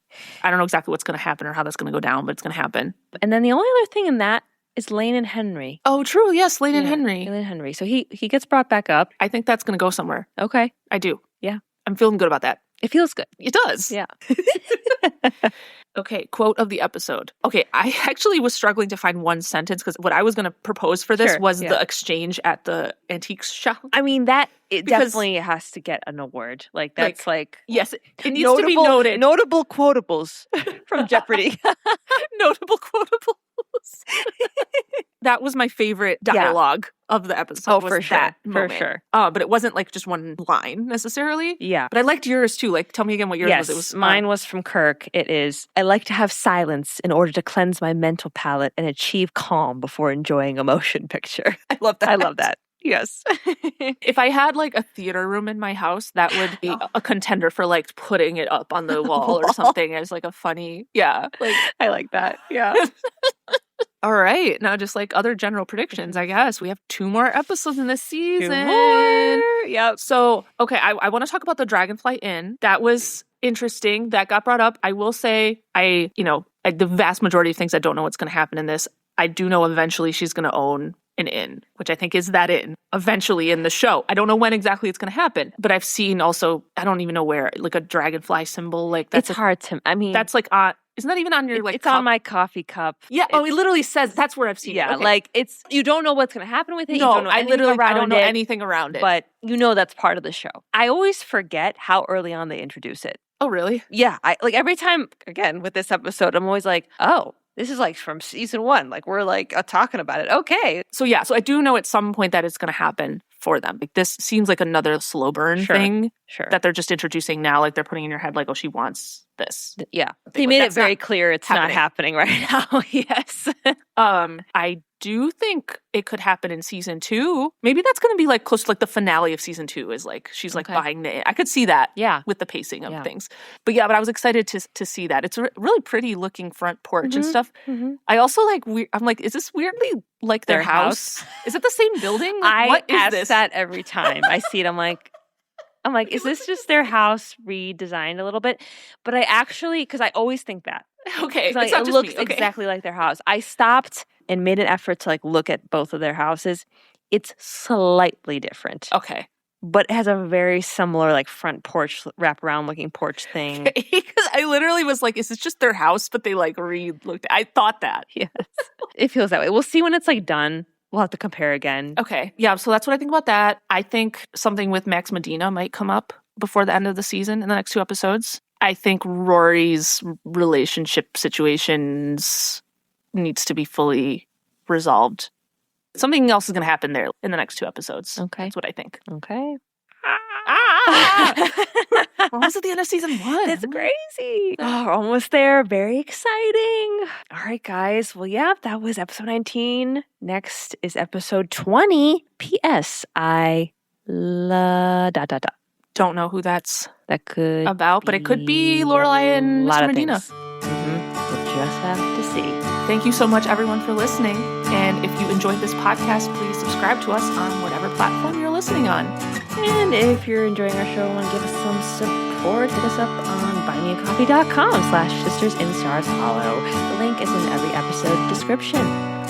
I don't know exactly what's going to happen or how that's going to go down, but it's going to happen. And then the only other thing in that is Lane and Henry. Oh, true. Yes, Lane and Henry. Lane and Henry. So he gets brought back up. I think that's going to go somewhere. Okay. I do. Yeah. I'm feeling good about that. It feels good. It does. Yeah. Okay, quote of the episode. Okay, I actually was struggling to find one sentence because what I was going to propose for this was the exchange at the antiques shop. I mean, it definitely has to get an award. Like, that's like yes, it needs to be noted. Notable quotables from Jeopardy. Notable quotables. That was my favorite dialogue of the episode. Oh, for sure. For sure. But it wasn't like just one line necessarily. Yeah. But I liked yours too. Like, tell me again what yours was. It was mine was from Kirk. It is, I like to have silence in order to cleanse my mental palate and achieve calm before enjoying a motion picture. I love that. I love that. Yes. If I had like a theater room in my house, that would be a contender for like putting it up on the wall or something as like a funny, like I like that. Yeah. All right. Now just like other general predictions, I guess. We have 2 more episodes in this season. 2 more. Yep. So, okay, I want to talk about the Dragonfly Inn. That was interesting. That got brought up. I will say, the vast majority of things I don't know what's going to happen in this. I do know eventually she's going to own an inn, which I think is that inn eventually in the show. I don't know when exactly it's going to happen, but I've seen also, I don't even know where, like a dragonfly symbol. Like that's hard to, I mean. That's like isn't that even on your like It's cup? on my coffee cup. Yeah. It literally says that's where I've seen it. Yeah. Okay. Like you don't know what's going to happen with it. No, you don't know I don't know anything around it. But you know that's part of the show. I always forget how early on they introduce it. Oh, really? Yeah. I like every time, again, with this episode, I'm always like, oh, this is like from season 1. Like we're like talking about it. Okay. So yeah, so I do know at some point that it's going to happen for them. Like this seems like another slow burn thing that they're just introducing now. Like they're putting in your head like, oh, she wants this. Yeah. They made it very clear it's not happening right now. Yes. I do think it could happen in season 2. Maybe that's going to be like close to like the finale of season 2 is like she's like buying the. I could see that. Yeah. With the pacing of things. But I was excited to see that. It's a really pretty looking front porch and stuff. Mm-hmm. I also like. I'm like, is this weirdly like their house? Is it the same building? Like, what is ask this? That every time I see it. I'm like, is this just their house redesigned a little bit? But I actually, because I always think that. Okay, like, it looks exactly like their house. I stopped and made an effort to like look at both of their houses. It's slightly different. Okay. But it has a very similar like front porch, wraparound looking porch thing. Because I literally was like, is this just their house? But they like re-looked. I thought that. Yes. It feels that way. We'll see when it's like done. We'll have to compare again. Okay. Yeah, so that's what I think about that. I think something with Max Medina might come up before the end of the season in the next 2 episodes. I think Rory's relationship situations needs to be fully resolved. Something else is going to happen there in the next 2 episodes. Okay. That's what I think. Okay. We're almost at the end of season 1. It's crazy. Oh, we're almost there. Very exciting. All right, guys. Well, yeah, that was episode 19. Next is episode 20. P.S. Don't know who that's about, but it could be Lorelai and Mr. Medina. Mm-hmm. We'll just have to see. Thank you so much, everyone, for listening. And if you enjoyed this podcast, please subscribe to us on whatever platform you're listening on. And if you're enjoying our show and want to give us some support, hit us up on buymeacoffee.com/sistersinstarshollow. The link is in every episode description.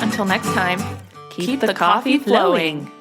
Until next time, keep the coffee flowing.